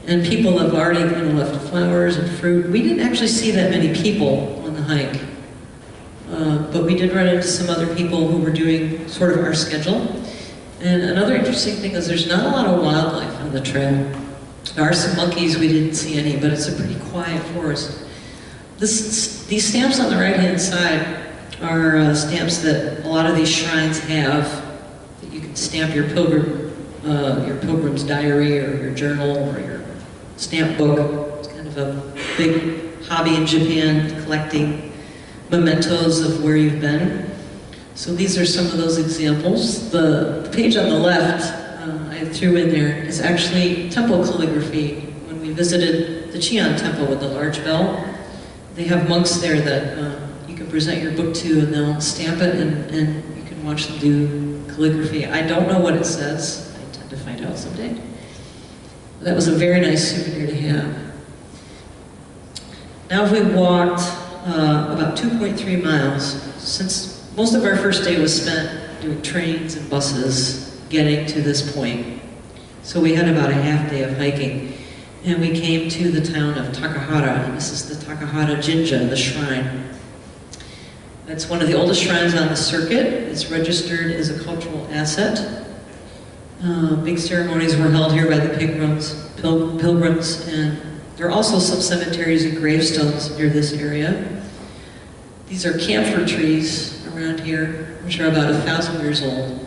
And people have already left flowers and fruit. We didn't actually see that many people on the hike. But we did run into some other people who were doing sort of our schedule. And another interesting thing is there's not a lot of wildlife on the trail. There are some monkeys, we didn't see any, but it's a pretty quiet forest. These stamps on the right-hand side are stamps that a lot of these shrines have, that you can stamp your pilgrim's diary or your journal or your stamp book. It's kind of a big hobby in Japan, collecting mementos of where you've been. So these are some of those examples. The page on the left I threw in there is actually temple calligraphy. When we visited the Chian temple with the large bell, they have monks there that you can present your book to, and they'll stamp it, and you can watch them do calligraphy. I don't know what it says. I intend to find out someday. That was a very nice souvenir to have. Now if we walked about 2.3 miles, since most of our first day was spent doing trains and buses getting to this point. So we had about a half day of hiking. And we came to the town of Takahara, and this is the Takahara Jinja, the shrine. That's one of the oldest shrines on the circuit. It's registered as a cultural asset. Big ceremonies were held here by the pilgrims, and there are also some cemeteries and gravestones near this area. These are camphor trees around here, which are about 1,000 years old.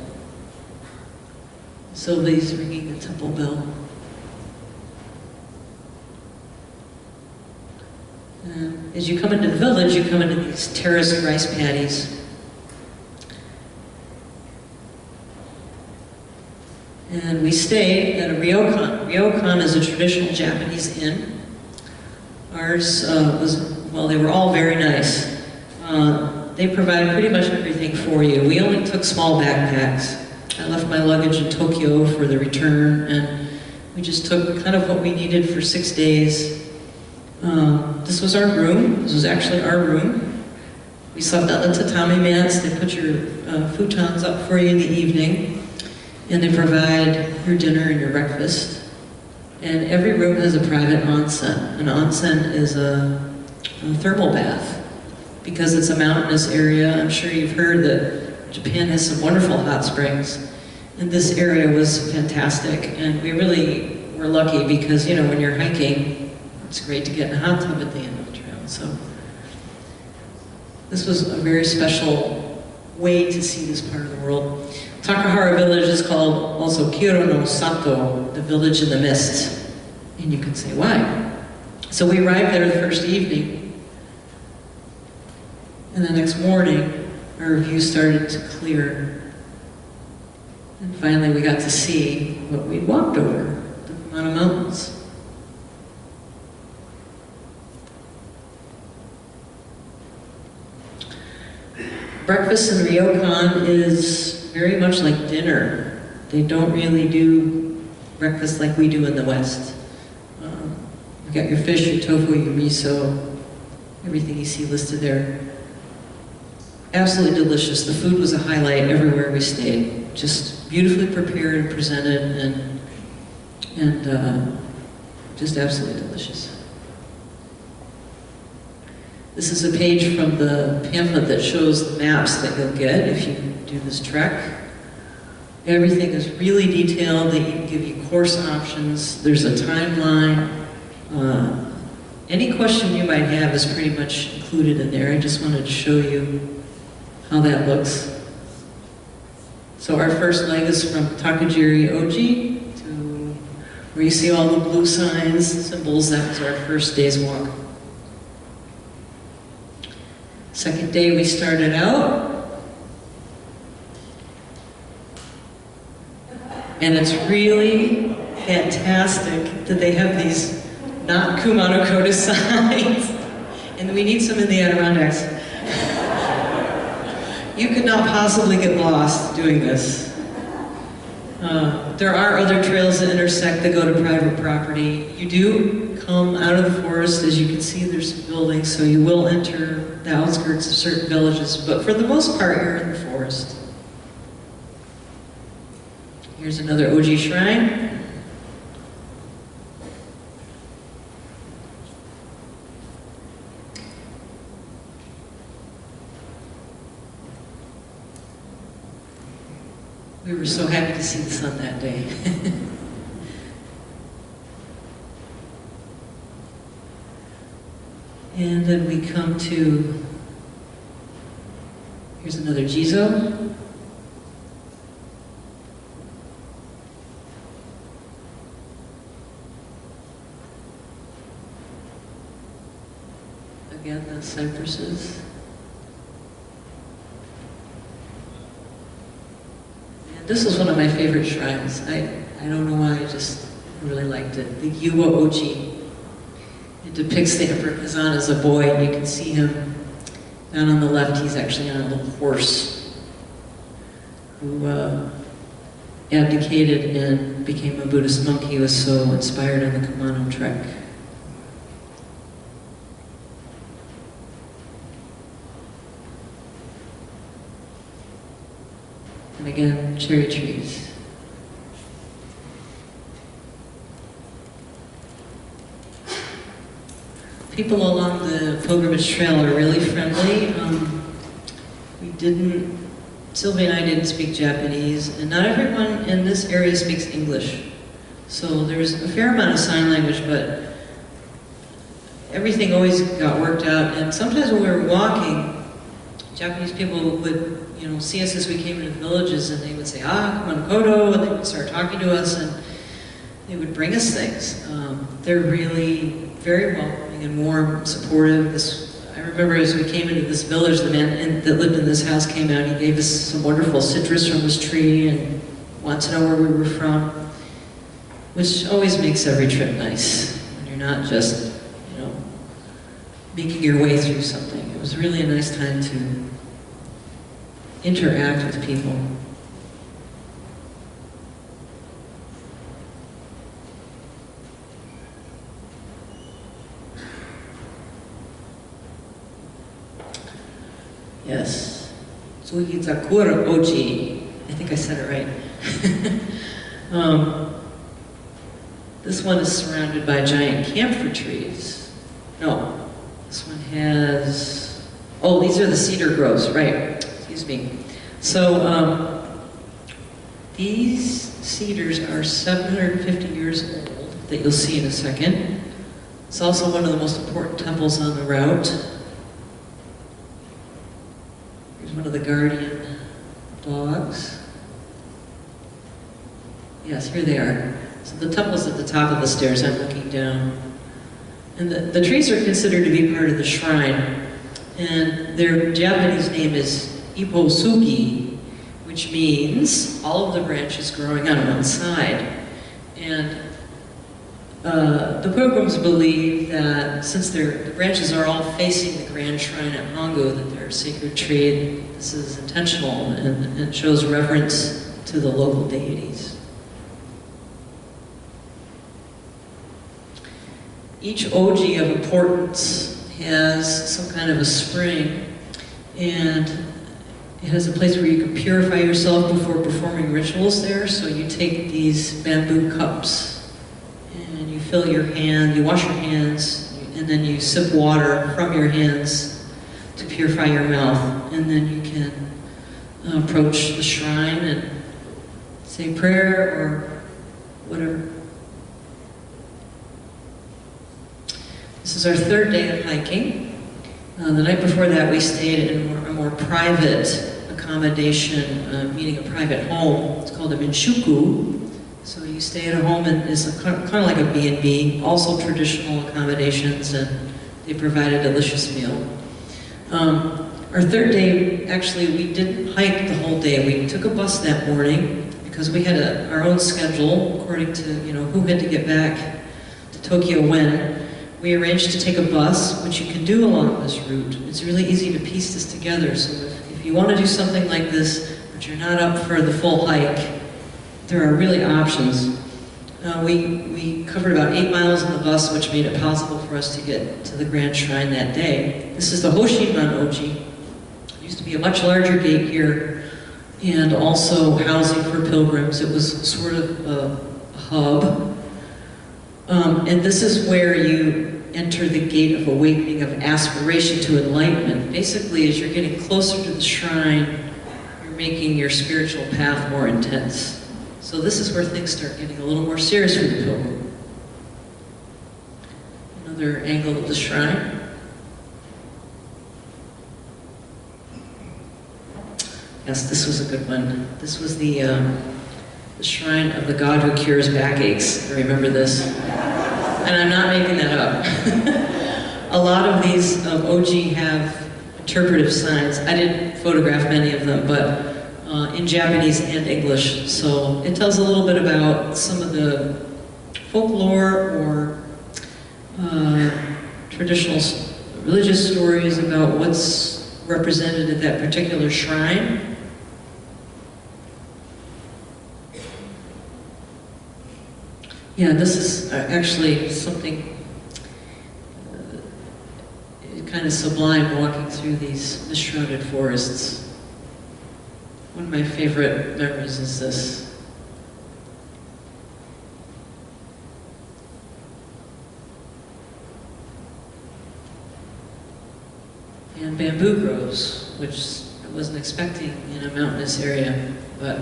So these ringing the temple bell. As you come into the village, you come into these terraced rice paddies. And we stayed at a ryokan. Ryokan is a traditional Japanese inn. Ours they were all very nice. They provided pretty much everything for you. We only took small backpacks. I left my luggage in Tokyo for the return, and we just took kind of what we needed for 6 days. This was our room. This was actually our room. We slept on the tatami mats. They put your futons up for you in the evening, and they provide your dinner and your breakfast. And every room has a private onsen. An onsen is a thermal bath. Because it's a mountainous area, I'm sure you've heard that Japan has some wonderful hot springs. And this area was fantastic. And we really were lucky because, you know, when you're hiking, it's great to get in a hot tub at the end of the trail. So this was a very special way to see this part of the world. Takahara village is called also Kiro no Sato, the village in the mist. And you can say, why? So we arrived there the first evening. And the next morning, our view started to clear. And finally we got to see what we'd walked over, the Kumano Mountains. Breakfast in ryokan is very much like dinner. They don't really do breakfast like we do in the West. You've got your fish, your tofu, your miso, everything you see listed there. Absolutely delicious. The food was a highlight everywhere we stayed. Just beautifully prepared and presented, and just absolutely delicious. This is a page from the pamphlet that shows the maps that you'll get if you do this trek. Everything is really detailed. They even give you course options. There's a timeline. Any question you might have is pretty much included in there. I just wanted to show you how that looks. So our first leg is from Takajiri Oji to where you see all the blue signs, symbols. That was our first day's walk. Second day we started out, and it's really fantastic that they have these not Kumano Kodo signs, and we need some in the Adirondacks. You could not possibly get lost doing this. There are other trails that intersect that go to private property. You do come out of the forest. As you can see, there's some buildings, so you will enter the outskirts of certain villages, but for the most part, you're in the forest. Here's another Oji shrine. We were so happy to see the sun that day. And then we come to, here's another Jizo. Again, the cypresses. And this is one of my favorite shrines. I don't know why, I just really liked it. The Yuwa Oji. It depicts the Emperor Kazan as a boy, and you can see him down on the left. He's actually on a little horse who abdicated and became a Buddhist monk. He was so inspired on the Kumano trek. And again, cherry trees. People along the pilgrimage trail are really friendly. Sylvia and I didn't speak Japanese, and not everyone in this area speaks English. So there's a fair amount of sign language, but everything always got worked out. And sometimes when we were walking, Japanese people would, see us as we came into the villages, and they would say, Kumano Kodo, and they would start talking to us, and they would bring us things. They're really very welcoming and warm, supportive. I remember as we came into this village, the man that lived in this house came out. He gave us some wonderful citrus from his tree and wanted to know where we were from, which always makes every trip nice when you're not just, making your way through something. It was really a nice time to interact with people. Yes. Zuhizakura Oji. I think I said it right. This one is surrounded by giant camphor trees. No, this one has... Oh, these are the cedar groves, right. Excuse me. So, these cedars are 750 years old, that you'll see in a second. It's also one of the most important temples on the route. One of the guardian dogs. Yes, here they are. So the temple's at the top of the stairs. I'm looking down. And the trees are considered to be part of the shrine. And their Japanese name is Ipposugi, which means all of the branches growing on one side. And the pilgrims believe that since the branches are all facing the grand shrine at Hongo, that they're a sacred tree. This is intentional and shows reverence to the local deities. Each oji of importance has some kind of a spring, and it has a place where you can purify yourself before performing rituals there. So you take these bamboo cups and you fill your hand, you wash your hands, and then you sip water from your hands to purify your mouth, and then you can approach the shrine and say prayer or whatever. This is our third day of hiking. The night before that, we stayed in a more private accommodation, meaning a private home. It's called a minshuku. So you stay at a home, and it's kind of like a B&B, also traditional accommodations, and they provide a delicious meal. Our third day, actually, we didn't hike the whole day. We took a bus that morning because we had our own schedule according to who had to get back to Tokyo when. We arranged to take a bus, which you can do along this route. It's really easy to piece this together. So if you want to do something like this, but you're not up for the full hike, there are really options. We covered about 8 miles on the bus, which made it possible for us to get to the Grand Shrine that day. This is the Hoshinman Oji. It used to be a much larger gate here, and also housing for pilgrims. It was sort of a hub. And this is where you enter the gate of awakening, of aspiration to enlightenment. Basically, as you're getting closer to the shrine, you're making your spiritual path more intense. So this is where things start getting a little more serious for the pilgrim. Another angle of the shrine. Yes, this was a good one. This was the shrine of the god who cures backaches. Remember this? And I'm not making that up. A lot of these OG have interpretive signs. I didn't photograph many of them, but in Japanese and English. So it tells a little bit about some of the folklore or traditional religious stories about what's represented at that particular shrine. Yeah, this is actually something kind of sublime, walking through these mist-shrouded forests. One of my favorite memories is this. And bamboo grows, which I wasn't expecting in a mountainous area, but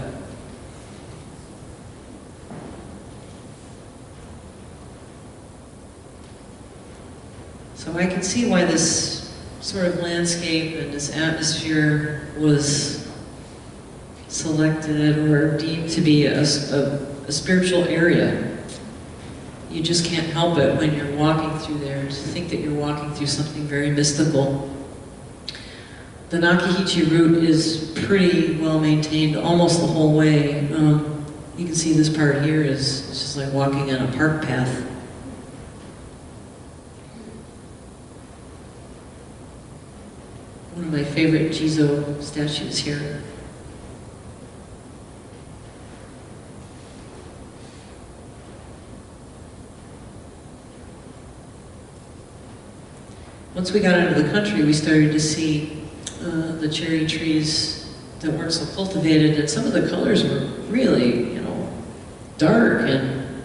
so I can see why this sort of landscape and this atmosphere was selected or deemed to be a spiritual area. You just can't help it when you're walking through there to think that you're walking through something very mystical. The Nakahechi Route is pretty well maintained almost the whole way. You can see this part here is just like walking on a park path. One of my favorite Jizo statues here. Once we got into the country, we started to see the cherry trees that weren't so cultivated, and some of the colors were really, dark and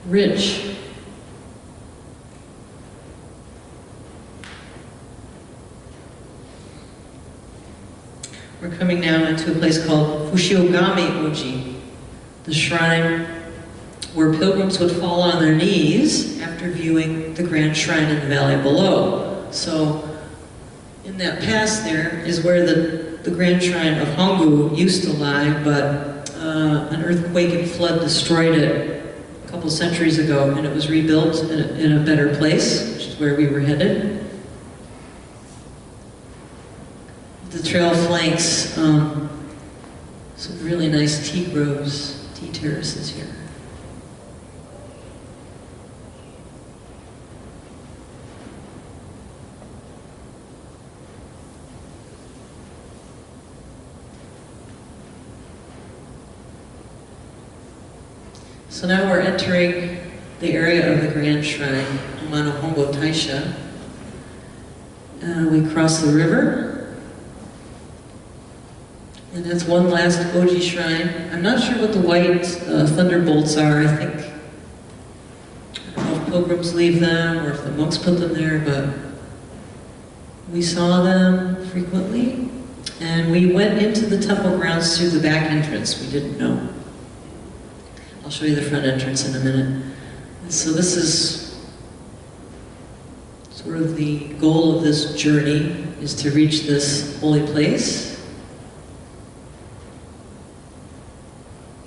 rich. We're coming now into a place called Fushiogami Oji, the shrine where pilgrims would fall on their knees after viewing the grand shrine in the valley below. So in that pass there is where the grand shrine of Hongu used to lie, but an earthquake and flood destroyed it a couple centuries ago, and it was rebuilt in a better place, which is where we were headed. The trail flanks some really nice tea groves, tea terraces here. So now we're entering the area of the Grand Shrine, Kumano Hongo Taisha. We cross the river, and that's one last Oji shrine. I'm not sure what the white thunderbolts are. I don't know if pilgrims leave them or if the monks put them there, but we saw them frequently. And we went into the temple grounds through the back entrance. We didn't know. I'll show you the front entrance in a minute. So this is sort of the goal of this journey, is to reach this holy place.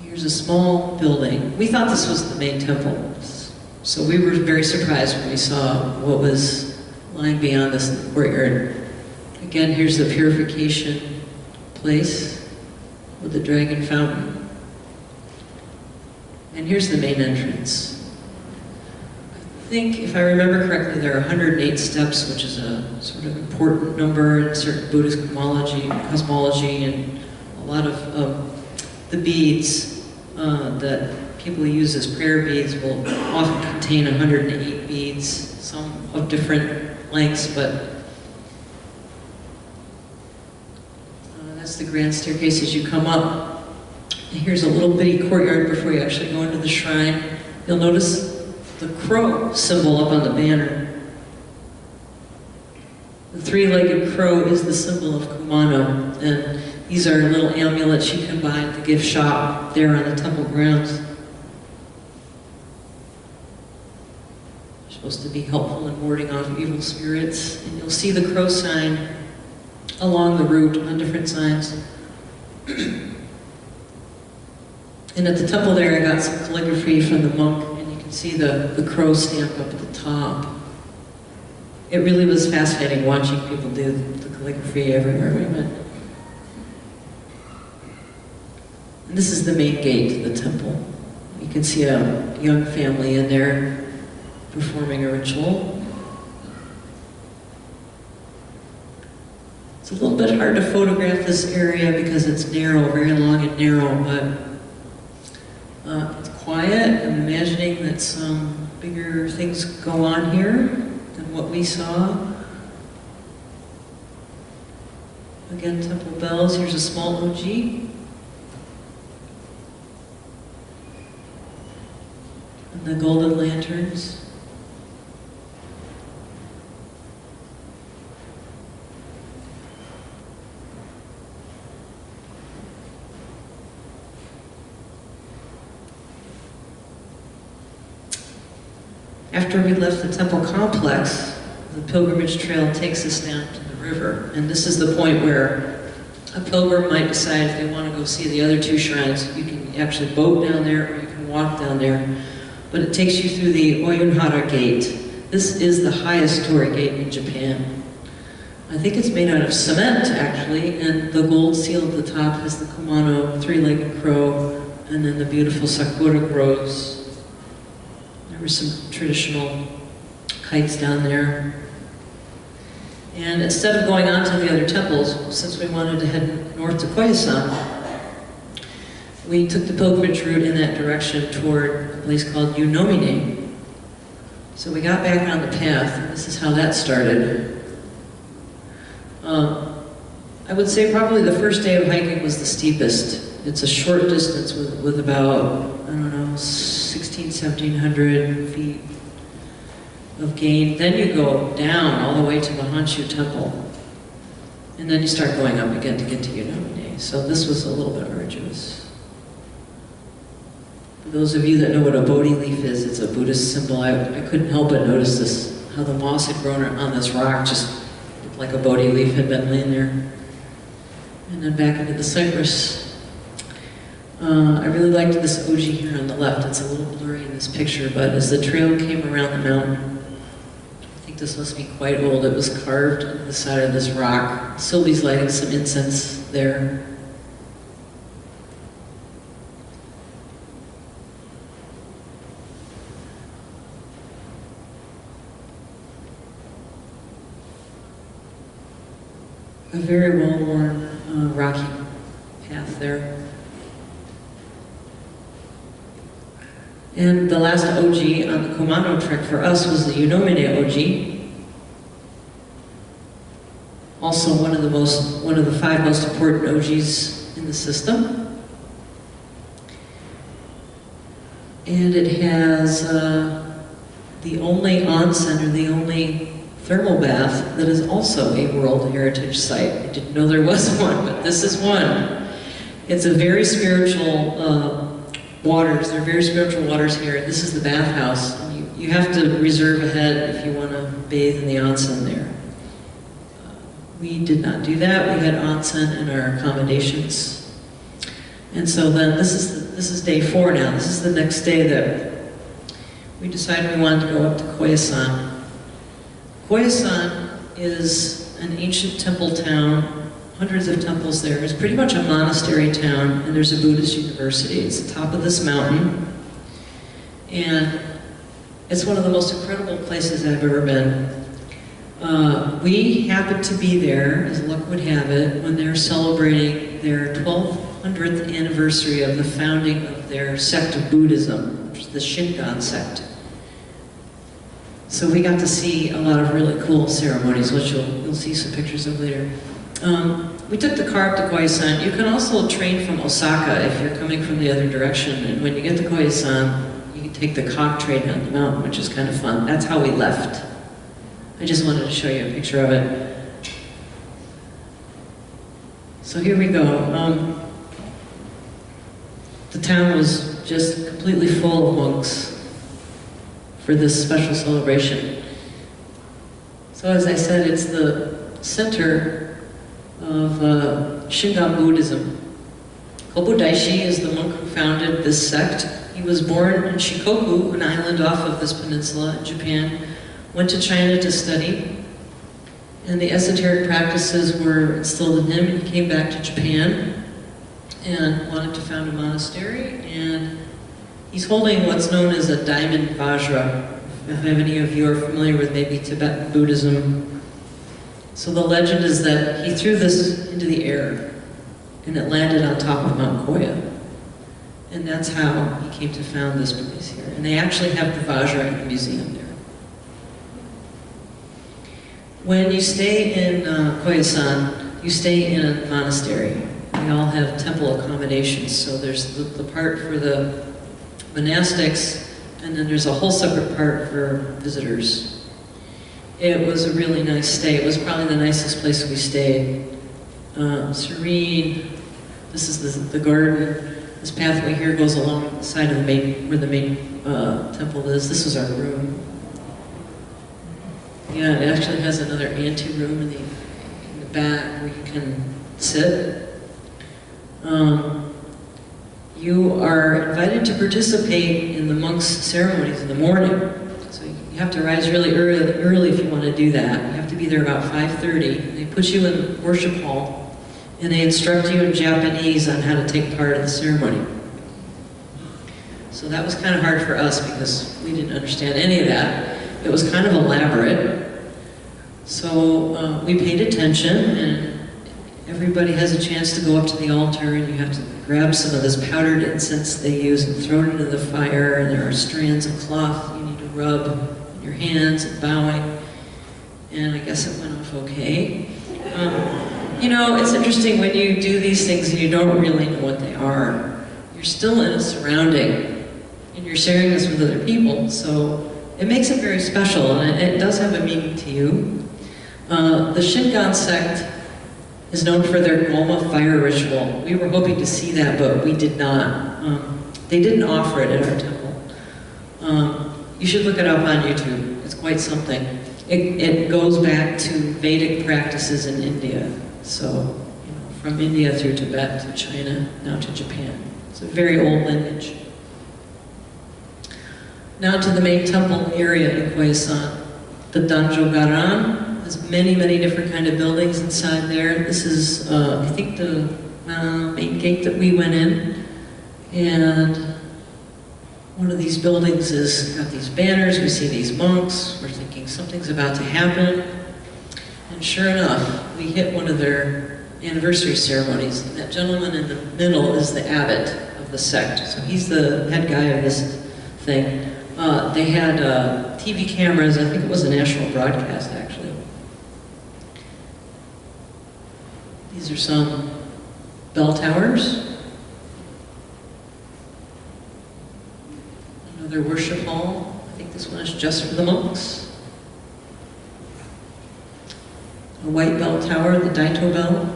Here's a small building. We thought this was the main temple. So we were very surprised when we saw what was lying beyond us in the courtyard. Again, here's the purification place with the dragon fountain. And here's the main entrance. I think, if I remember correctly, there are 108 steps, which is a sort of important number in certain Buddhist cosmology, and a lot of the beads that people use as prayer beads will often contain 108 beads, some of different lengths, but that's the grand staircase as you come up. And here's a little bitty courtyard before you actually go into the shrine. You'll notice the crow symbol up on the banner. The three-legged crow is the symbol of Kumano, and These are little amulets you can buy at the gift shop there on the temple grounds. They're supposed to be helpful in warding off evil spirits. And you'll see the crow sign along the route on different signs. And at the temple there, I got some calligraphy from the monk, and you can see the crow stamp up at the top. It really was fascinating watching people do the calligraphy everywhere we went. And this is the main gate to the temple. You can see a young family in there performing a ritual. It's a little bit hard to photograph this area because it's narrow, very long and narrow, but it's quiet. I'm imagining that some bigger things go on here than what we saw. Again, temple bells. Here's a small OG. And the golden lanterns. After we left the temple complex, the pilgrimage trail takes us down to the river. And this is the point where a pilgrim might decide if they want to go see the other two shrines. You can actually boat down there or you can walk down there. But it takes you through the Oyunhara Gate. This is the highest torii gate in Japan. I think it's made out of cement, actually, and the gold seal at the top has the Kumano three-legged crow, and then the beautiful sakura grows. There were some traditional kites down there. And instead of going on to the other temples, since we wanted to head north to Koyasan, we took the pilgrimage route in that direction toward a place called Yunomine. So we got back on the path, and this is how that started. I would say probably the first day of hiking was the steepest. It's a short distance with about, I don't know, 1,700 feet of gain. Then you go down all the way to the Honshu Temple. And then you start going up again to get to Yunomine. So this was a little bit arduous. For those of you that know what a Bodhi leaf is, it's a Buddhist symbol. I couldn't help but notice this, how the moss had grown on this rock, just looked like a Bodhi leaf had been laying there. And then back into the cypress. I really liked this oji here on the left. It's a little blurry in this picture, but as the trail came around the mountain, I think this must be quite old. It was carved into the side of this rock. Sylvie's lighting some incense there. A very well-worn rocky path there. And the last OG on the Kumano trek for us was the Yunomine OG. Also one of the 5 most important OGs in the system. And it has the only onsen, or the only thermal bath, that is also a World Heritage Site. I didn't know there was one, but this is one. It's a very spiritual waters. There are very spiritual waters here. This is the bathhouse. You have to reserve ahead if you want to bathe in the onsen there. We did not do that. We had onsen in our accommodations. And so then this is day 4 now. This is the next day that we decided we wanted to go up to Koyasan. Koyasan is an ancient temple town. Hundreds of temples there. It's pretty much a monastery town, and there's a Buddhist university. It's the top of this mountain, and it's one of the most incredible places I've ever been. We happened to be there, as luck would have it, when they're celebrating their 1200th anniversary of the founding of their sect of Buddhism, which is the Shingon sect. So we got to see a lot of really cool ceremonies, which you'll see some pictures of later. We took the car up to Koyasan. You can also train from Osaka if you're coming from the other direction. And when you get to Koyasan, you can take the cog train down the mountain, which is kind of fun. That's how we left. I just wanted to show you a picture of it. So So here we go. The town was just completely full of monks for this special celebration. So as I said, it's the center of Shingon Buddhism. Kobo Daishi is the monk who founded this sect. He was born in Shikoku, an island off of this peninsula in Japan, went to China to study, and the esoteric practices were instilled in him, and he came back to Japan and wanted to found a monastery, and he's holding what's known as a diamond vajra, if any of you are familiar with maybe Tibetan Buddhism. So the legend is that he threw this into the air, and it landed on top of Mount Koya. And that's how he came to found this place here. And they actually have the vajra in the museum there. When you stay in Koyasan, you stay in a monastery. We all have temple accommodations, so there's the part for the monastics, and then there's a whole separate part for visitors. It was a really nice stay. It was probably the nicest place we stayed. Serene. This is the garden. This pathway here goes along the side of the main, where the main temple is. This is our room. Yeah, it actually has another ante-room in the back where you can sit. You are invited to participate in the monks' ceremonies in the morning. So you have to rise really early if you want to do that. You have to be there about 5:30. They put you in the worship hall, and they instruct you in Japanese on how to take part in the ceremony. So that was kind of hard for us because we didn't understand any of that. It was kind of elaborate. So we paid attention, and everybody has a chance to go up to the altar, and you have to grab some of this powdered incense they use and throw it into the fire, and there are strands of cloth you need to rub in your hands and bowing. And I guess it went off okay. You know, it's interesting when you do these things and you don't really know what they are. You're still in a surrounding, and you're sharing this with other people, so it makes it very special, and it does have a meaning to you. The Shingon sect is known for their Goma fire ritual. We were hoping to see that, but we did not. They didn't offer it at our temple. You should look it up on YouTube. It's quite something. It goes back to Vedic practices in India. So, you know, from India through Tibet to China, now to Japan. It's a very old lineage. Now to the main temple area in Koyasan. The Danjo Garan has many, many different kind of buildings inside there. This is, I think, the main gate that we went in. And one of these buildings has got these banners. We see these monks. We're thinking something's about to happen. And sure enough, we hit one of their anniversary ceremonies. And that gentleman in the middle is the abbot of the sect. So he's the head guy of this thing. They had TV cameras. I think it was a national broadcast, actually. These are some bell towers. Another worship hall. I think this one is just for the monks. A white bell tower, the Daito bell.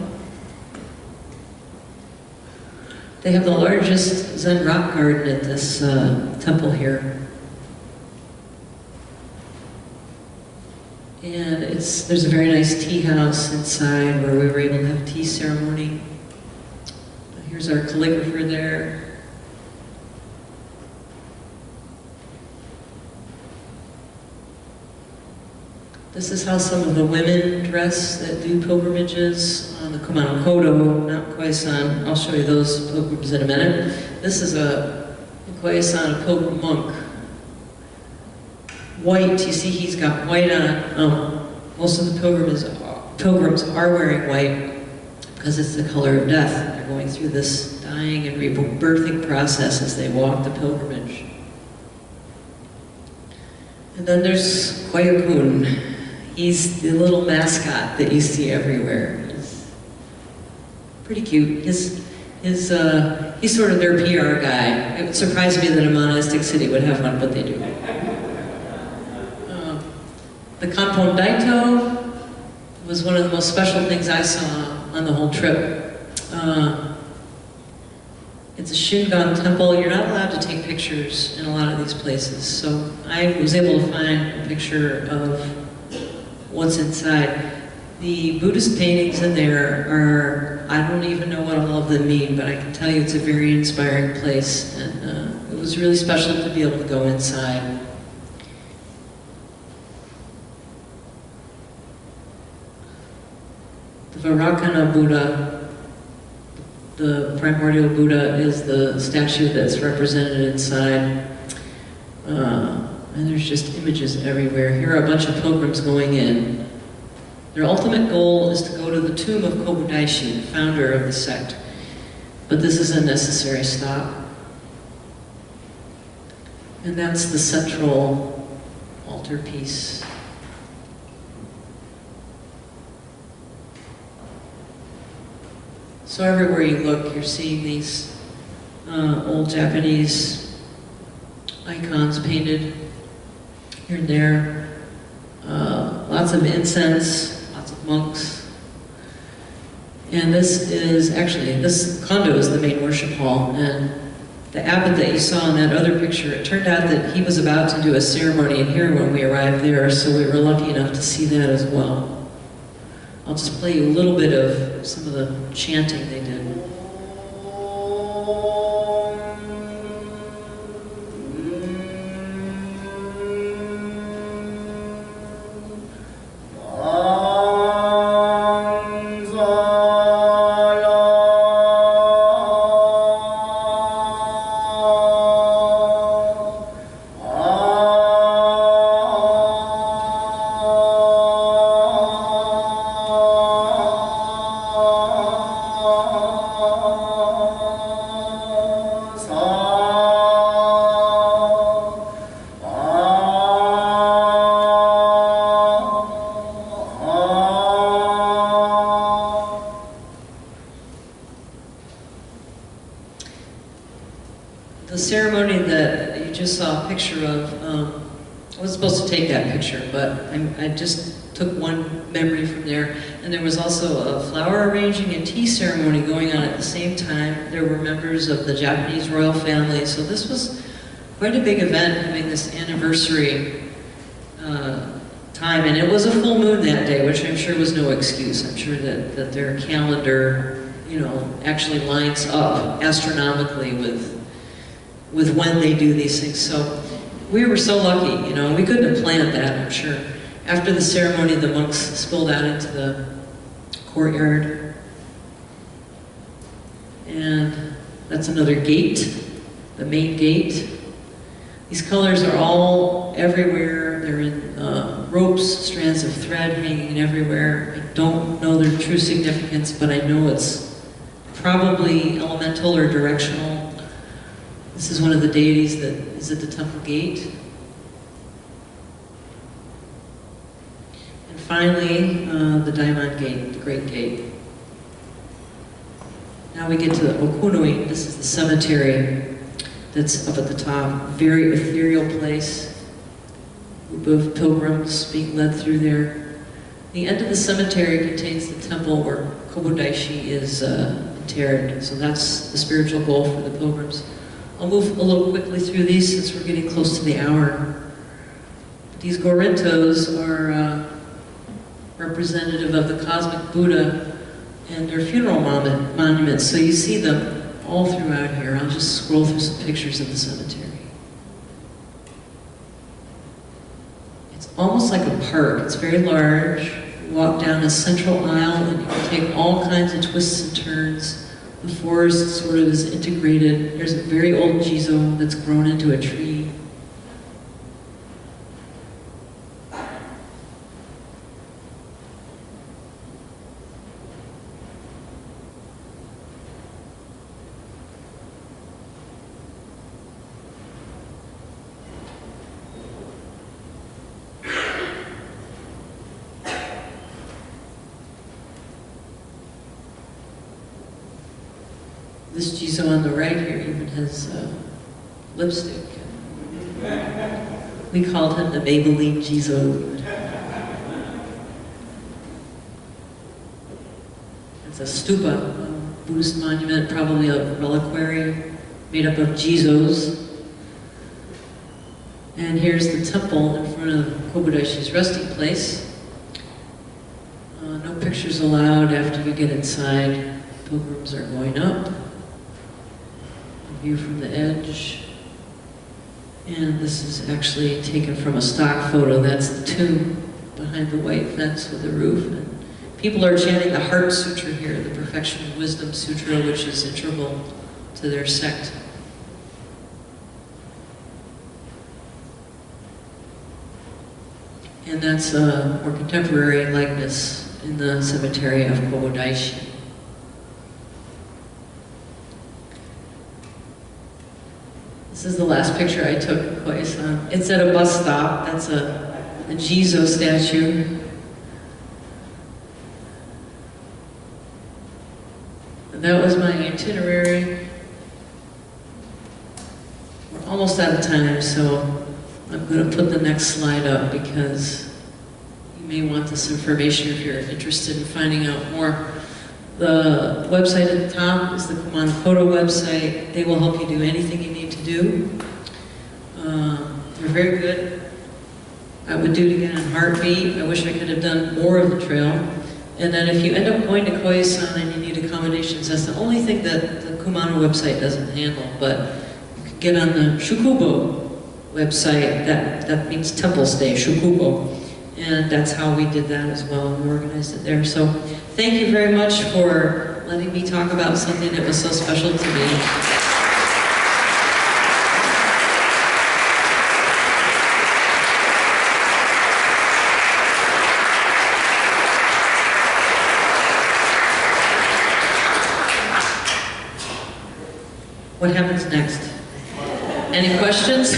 They have the largest Zen rock garden at this temple here. And there's a very nice tea house inside where we were able to have a tea ceremony. Here's our calligrapher there. This is how some of the women dress that do pilgrimages on the Kumano Kodo, not Koyasan. I'll show you those pilgrims in a minute. This is in Koyasan, a pilgrim monk. White, you see he's got white on. Most of the pilgrims are wearing white because it's the color of death. They're going through this dying and rebirthing process as they walk the pilgrimage. And then there's Koyakun. He's the little mascot that you see everywhere. He's pretty cute. He's sort of their PR guy. It would surprise me that a monastic city would have one, but they do. The Kanpon Daito was one of the most special things I saw on the whole trip. It's a Shingon temple. You're not allowed to take pictures in a lot of these places. So I was able to find a picture of what's inside. The Buddhist paintings in there are, I don't even know what all of them mean, but I can tell you it's a very inspiring place. And it was really special to be able to go inside. The Vairocana Buddha, the primordial Buddha, is the statue that's represented inside. And there's just images everywhere. Here are a bunch of pilgrims going in. Their ultimate goal is to go to the tomb of Kobudaishi, the founder of the sect. But this is a necessary stop. And that's the central altarpiece. So everywhere you look, you're seeing these old Japanese icons painted here and there. Lots of incense, lots of monks. And this condo is the main worship hall. And the abbot that you saw in that other picture, it turned out that he was about to do a ceremony in here when we arrived there, so we were lucky enough to see that as well. I'll just play you a little bit of some of the chanting they did. I just took one memory from there, and there was also a flower arranging and tea ceremony going on at the same time. There were members of the Japanese royal family, so this was quite a big event, having this anniversary time, and it was a full moon that day, which I'm sure was no excuse. I'm sure that their calendar, actually lines up astronomically with when they do these things. So we were so lucky, we couldn't have planned that, I'm sure. After the ceremony, the monks spilled out into the courtyard. And that's another gate, the main gate. These colors are all everywhere. They're in ropes, strands of thread hanging everywhere. I don't know their true significance, but I know it's probably elemental or directional. This is one of the deities that is at the temple gate. And finally, the Daimon Gate, the Great Gate. Now we get to the Okunoi. This is the cemetery that's up at the top. Very ethereal place. Group of pilgrims being led through there. The end of the cemetery contains the temple where Kobudaishi is interred. So that's the spiritual goal for the pilgrims. I'll move a little quickly through these since we're getting close to the hour. These gorintos are representative of the cosmic Buddha and their funeral monuments. So you see them all throughout here. I'll just scroll through some pictures of the cemetery. It's almost like a park. It's very large. You walk down a central aisle and you can take all kinds of twists and turns. The forest sort of is integrated. There's a very old jizo that's grown into a tree. This jizo on the right here even has lipstick. We called him the Maybelline jizo. It's a stupa Buddhist monument, probably a reliquary made up of Jizos. And here's the temple in front of Kobudaishi's resting place. No pictures allowed after you get inside. Pilgrims are going up. A view from the edge. And this is actually taken from a stock photo. That's the tomb behind the white fence with the roof. And people are chanting the Heart Sutra here, the Perfection of Wisdom Sutra, which is integral to their sect. And that's a more contemporary likeness in the cemetery of Kobodaishi. This is the last picture I took of Koyasan. It's at a bus stop. That's a Jizo statue. And that was my itinerary. We're almost out of time, so I'm going to put the next slide up because you may want this information if you're interested in finding out more. The website at the top is the Kumano Kodo website. They will help you do anything you need to do. They're very good. I would do it again in a heartbeat. I wish I could have done more of the trail. And then if you end up going to Koyasan and you need accommodations, that's the only thing that the Kumano website doesn't handle. But you can get on the Shukubo website. That means temple stay, Shukubo. And that's how we did that as well. We organized it there. So thank you very much for letting me talk about something that was so special to me. What happens next? Any questions?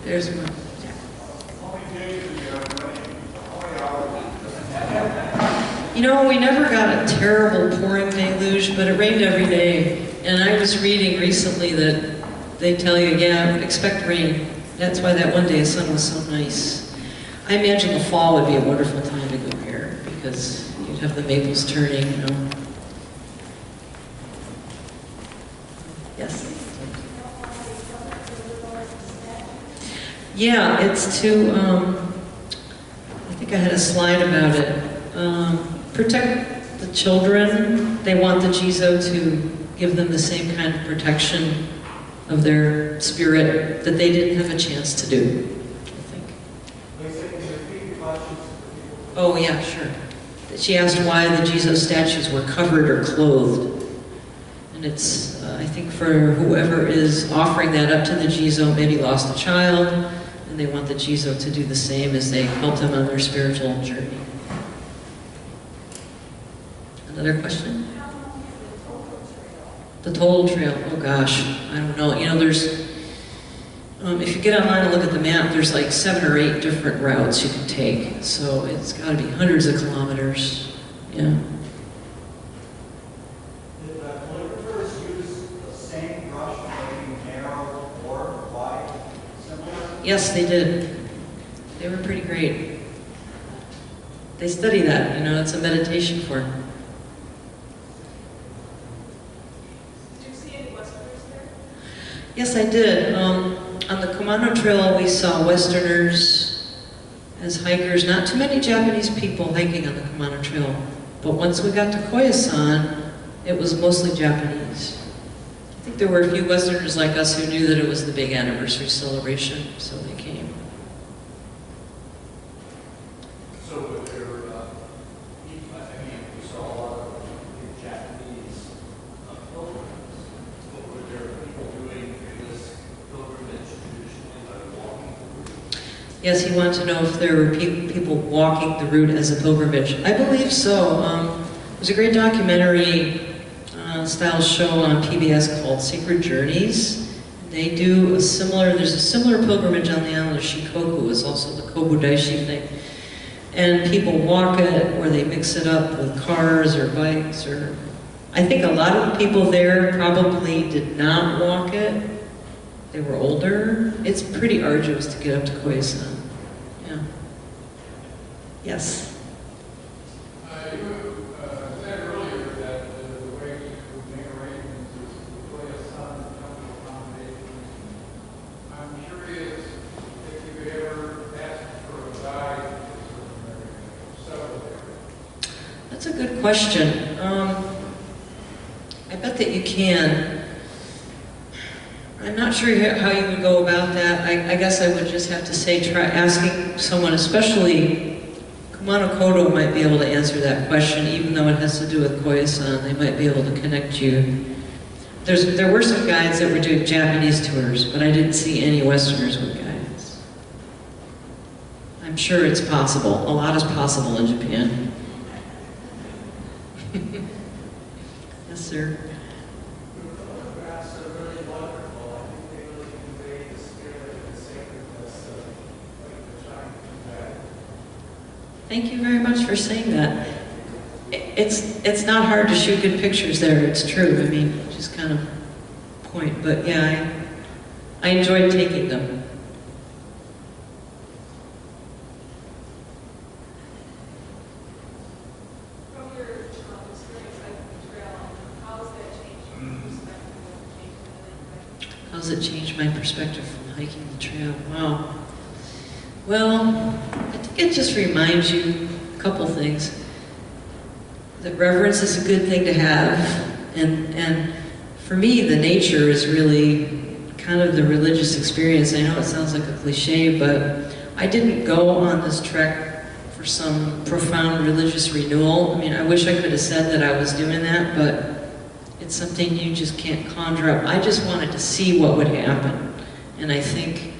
There's one. You know, we never got a terrible pouring deluge, but it rained every day. And I was reading recently that they tell you, yeah, expect rain. That's why that one day the sun was so nice. I imagine the fall would be a wonderful time to go here because you'd have the maples turning, you know. Yes? Yeah, it's to, I think I had a slide about it. Protect the children. They want the Jizo to give them the same kind of protection of their spirit that they didn't have a chance to do, I think. Lisa, can you repeat your question? Oh, yeah, sure. She asked why the Jizo statues were covered or clothed. And it's, I think, for whoever is offering that up to the Jizo, maybe lost a child, and they want the Jizo to do the same as they help them on their spiritual journey. Another question? The total trail, oh gosh, I don't know. You know, there's, if you get online and look at the map, there's like 7 or 8 different routes you can take. So it's got to be hundreds of kilometers, yeah. Did the calligraphers use the same brush, making narrow or wide, similar? Yes, they did. They were pretty great. They study that, you know, it's a meditation form. Yes, I did. On the Kumano Trail, we saw Westerners as hikers. Not too many Japanese people hiking on the Kumano Trail. But once we got to Koyasan, it was mostly Japanese. I think there were a few Westerners like us who knew that it was the big anniversary celebration, so they came. So were there, I mean, we saw a lot of Japanese pilgrims, but were there people doing this pilgrimage traditionally by walking the route? Yes, he wanted to know if there were people walking the route as a pilgrimage. I believe so. There's a great documentary style show on PBS called Secret Journeys. They do a similar, there's a similar pilgrimage on the island of Shikoku. It's also the Kobudaishi thing. And people walk it, or they mix it up with cars or bikes, or... I think a lot of the people there probably did not walk it. They were older. It's pretty arduous to get up to Koyasan. Yeah. Yes? That's a good question. I bet that you can. I'm not sure how you would go about that. I guess I would just have to say, try asking someone, especially Kumano Kodo might be able to answer that question, even though it has to do with Koyasan. They might be able to connect you. There were some guides that were doing Japanese tours, but I didn't see any Westerners with guides. I'm sure it's possible. A lot is possible in Japan. Yes, sir. Your photographs are really wonderful. I think they really convey the spirit and sacredness of what you're trying to convey. Thank you very much for saying that. It's not hard to shoot good pictures there, it's true. I mean, just kind of point, but yeah, I enjoyed taking them. From your experience hiking the trail, how has that changed your perspective? How does it change my perspective from hiking the trail? Wow. Well, I think it just reminds you a couple things. That reverence is a good thing to have, and for me, the nature is really kind of the religious experience. I know it sounds like a cliche, but I didn't go on this trek for some profound religious renewal. I mean, I wish I could have said that I was doing that, but it's something you just can't conjure up. I just wanted to see what would happen, and I think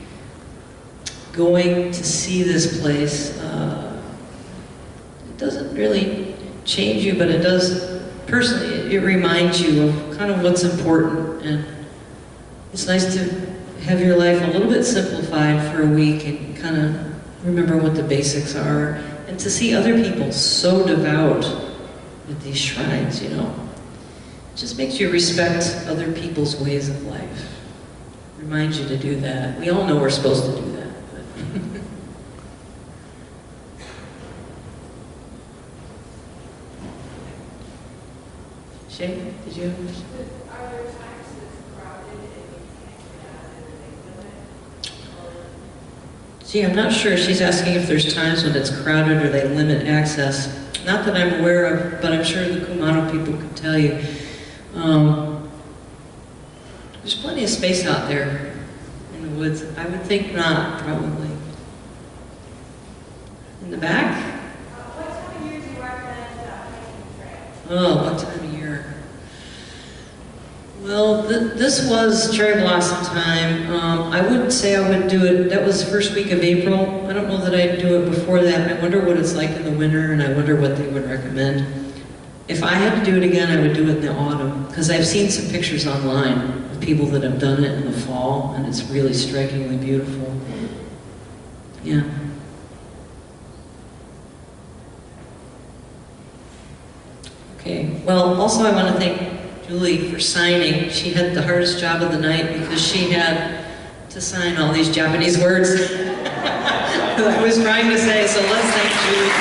going to see this place, it doesn't really change you, but it does, personally, it reminds you of kind of what's important, and it's nice to have your life a little bit simplified for a week and kind of remember what the basics are, and to see other people so devout with these shrines, you know. It just makes you respect other people's ways of life. Reminds you to do that. We all know we're supposed to do that. Shay, did you have a question? Are there times it's crowded and you can't get out and they limit? Gee, I'm not sure. She's asking if there's times when it's crowded or they limit access. Not that I'm aware of, but I'm sure the Kumano people can tell you. There's plenty of space out there in the woods. I would think not, probably. In the back? What time of year do you recommend hiking the trail? Oh, what time of year? Well, this was cherry blossom time. I wouldn't say I would do it. That was the first week of April. I don't know that I'd do it before that. I wonder what it's like in the winter, and I wonder what they would recommend. If I had to do it again, I would do it in the autumn, because I've seen some pictures online of people that have done it in the fall, and it's really strikingly beautiful. Yeah. Okay. Well, also I want to thank Julie for signing. She had the hardest job of the night because she had to sign all these Japanese words that I was trying to say, so let's thank Julie.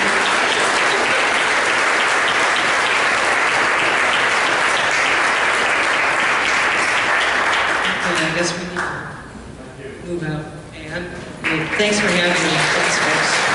Okay, I guess we need to move out. Okay, thanks for having me. Thanks, folks.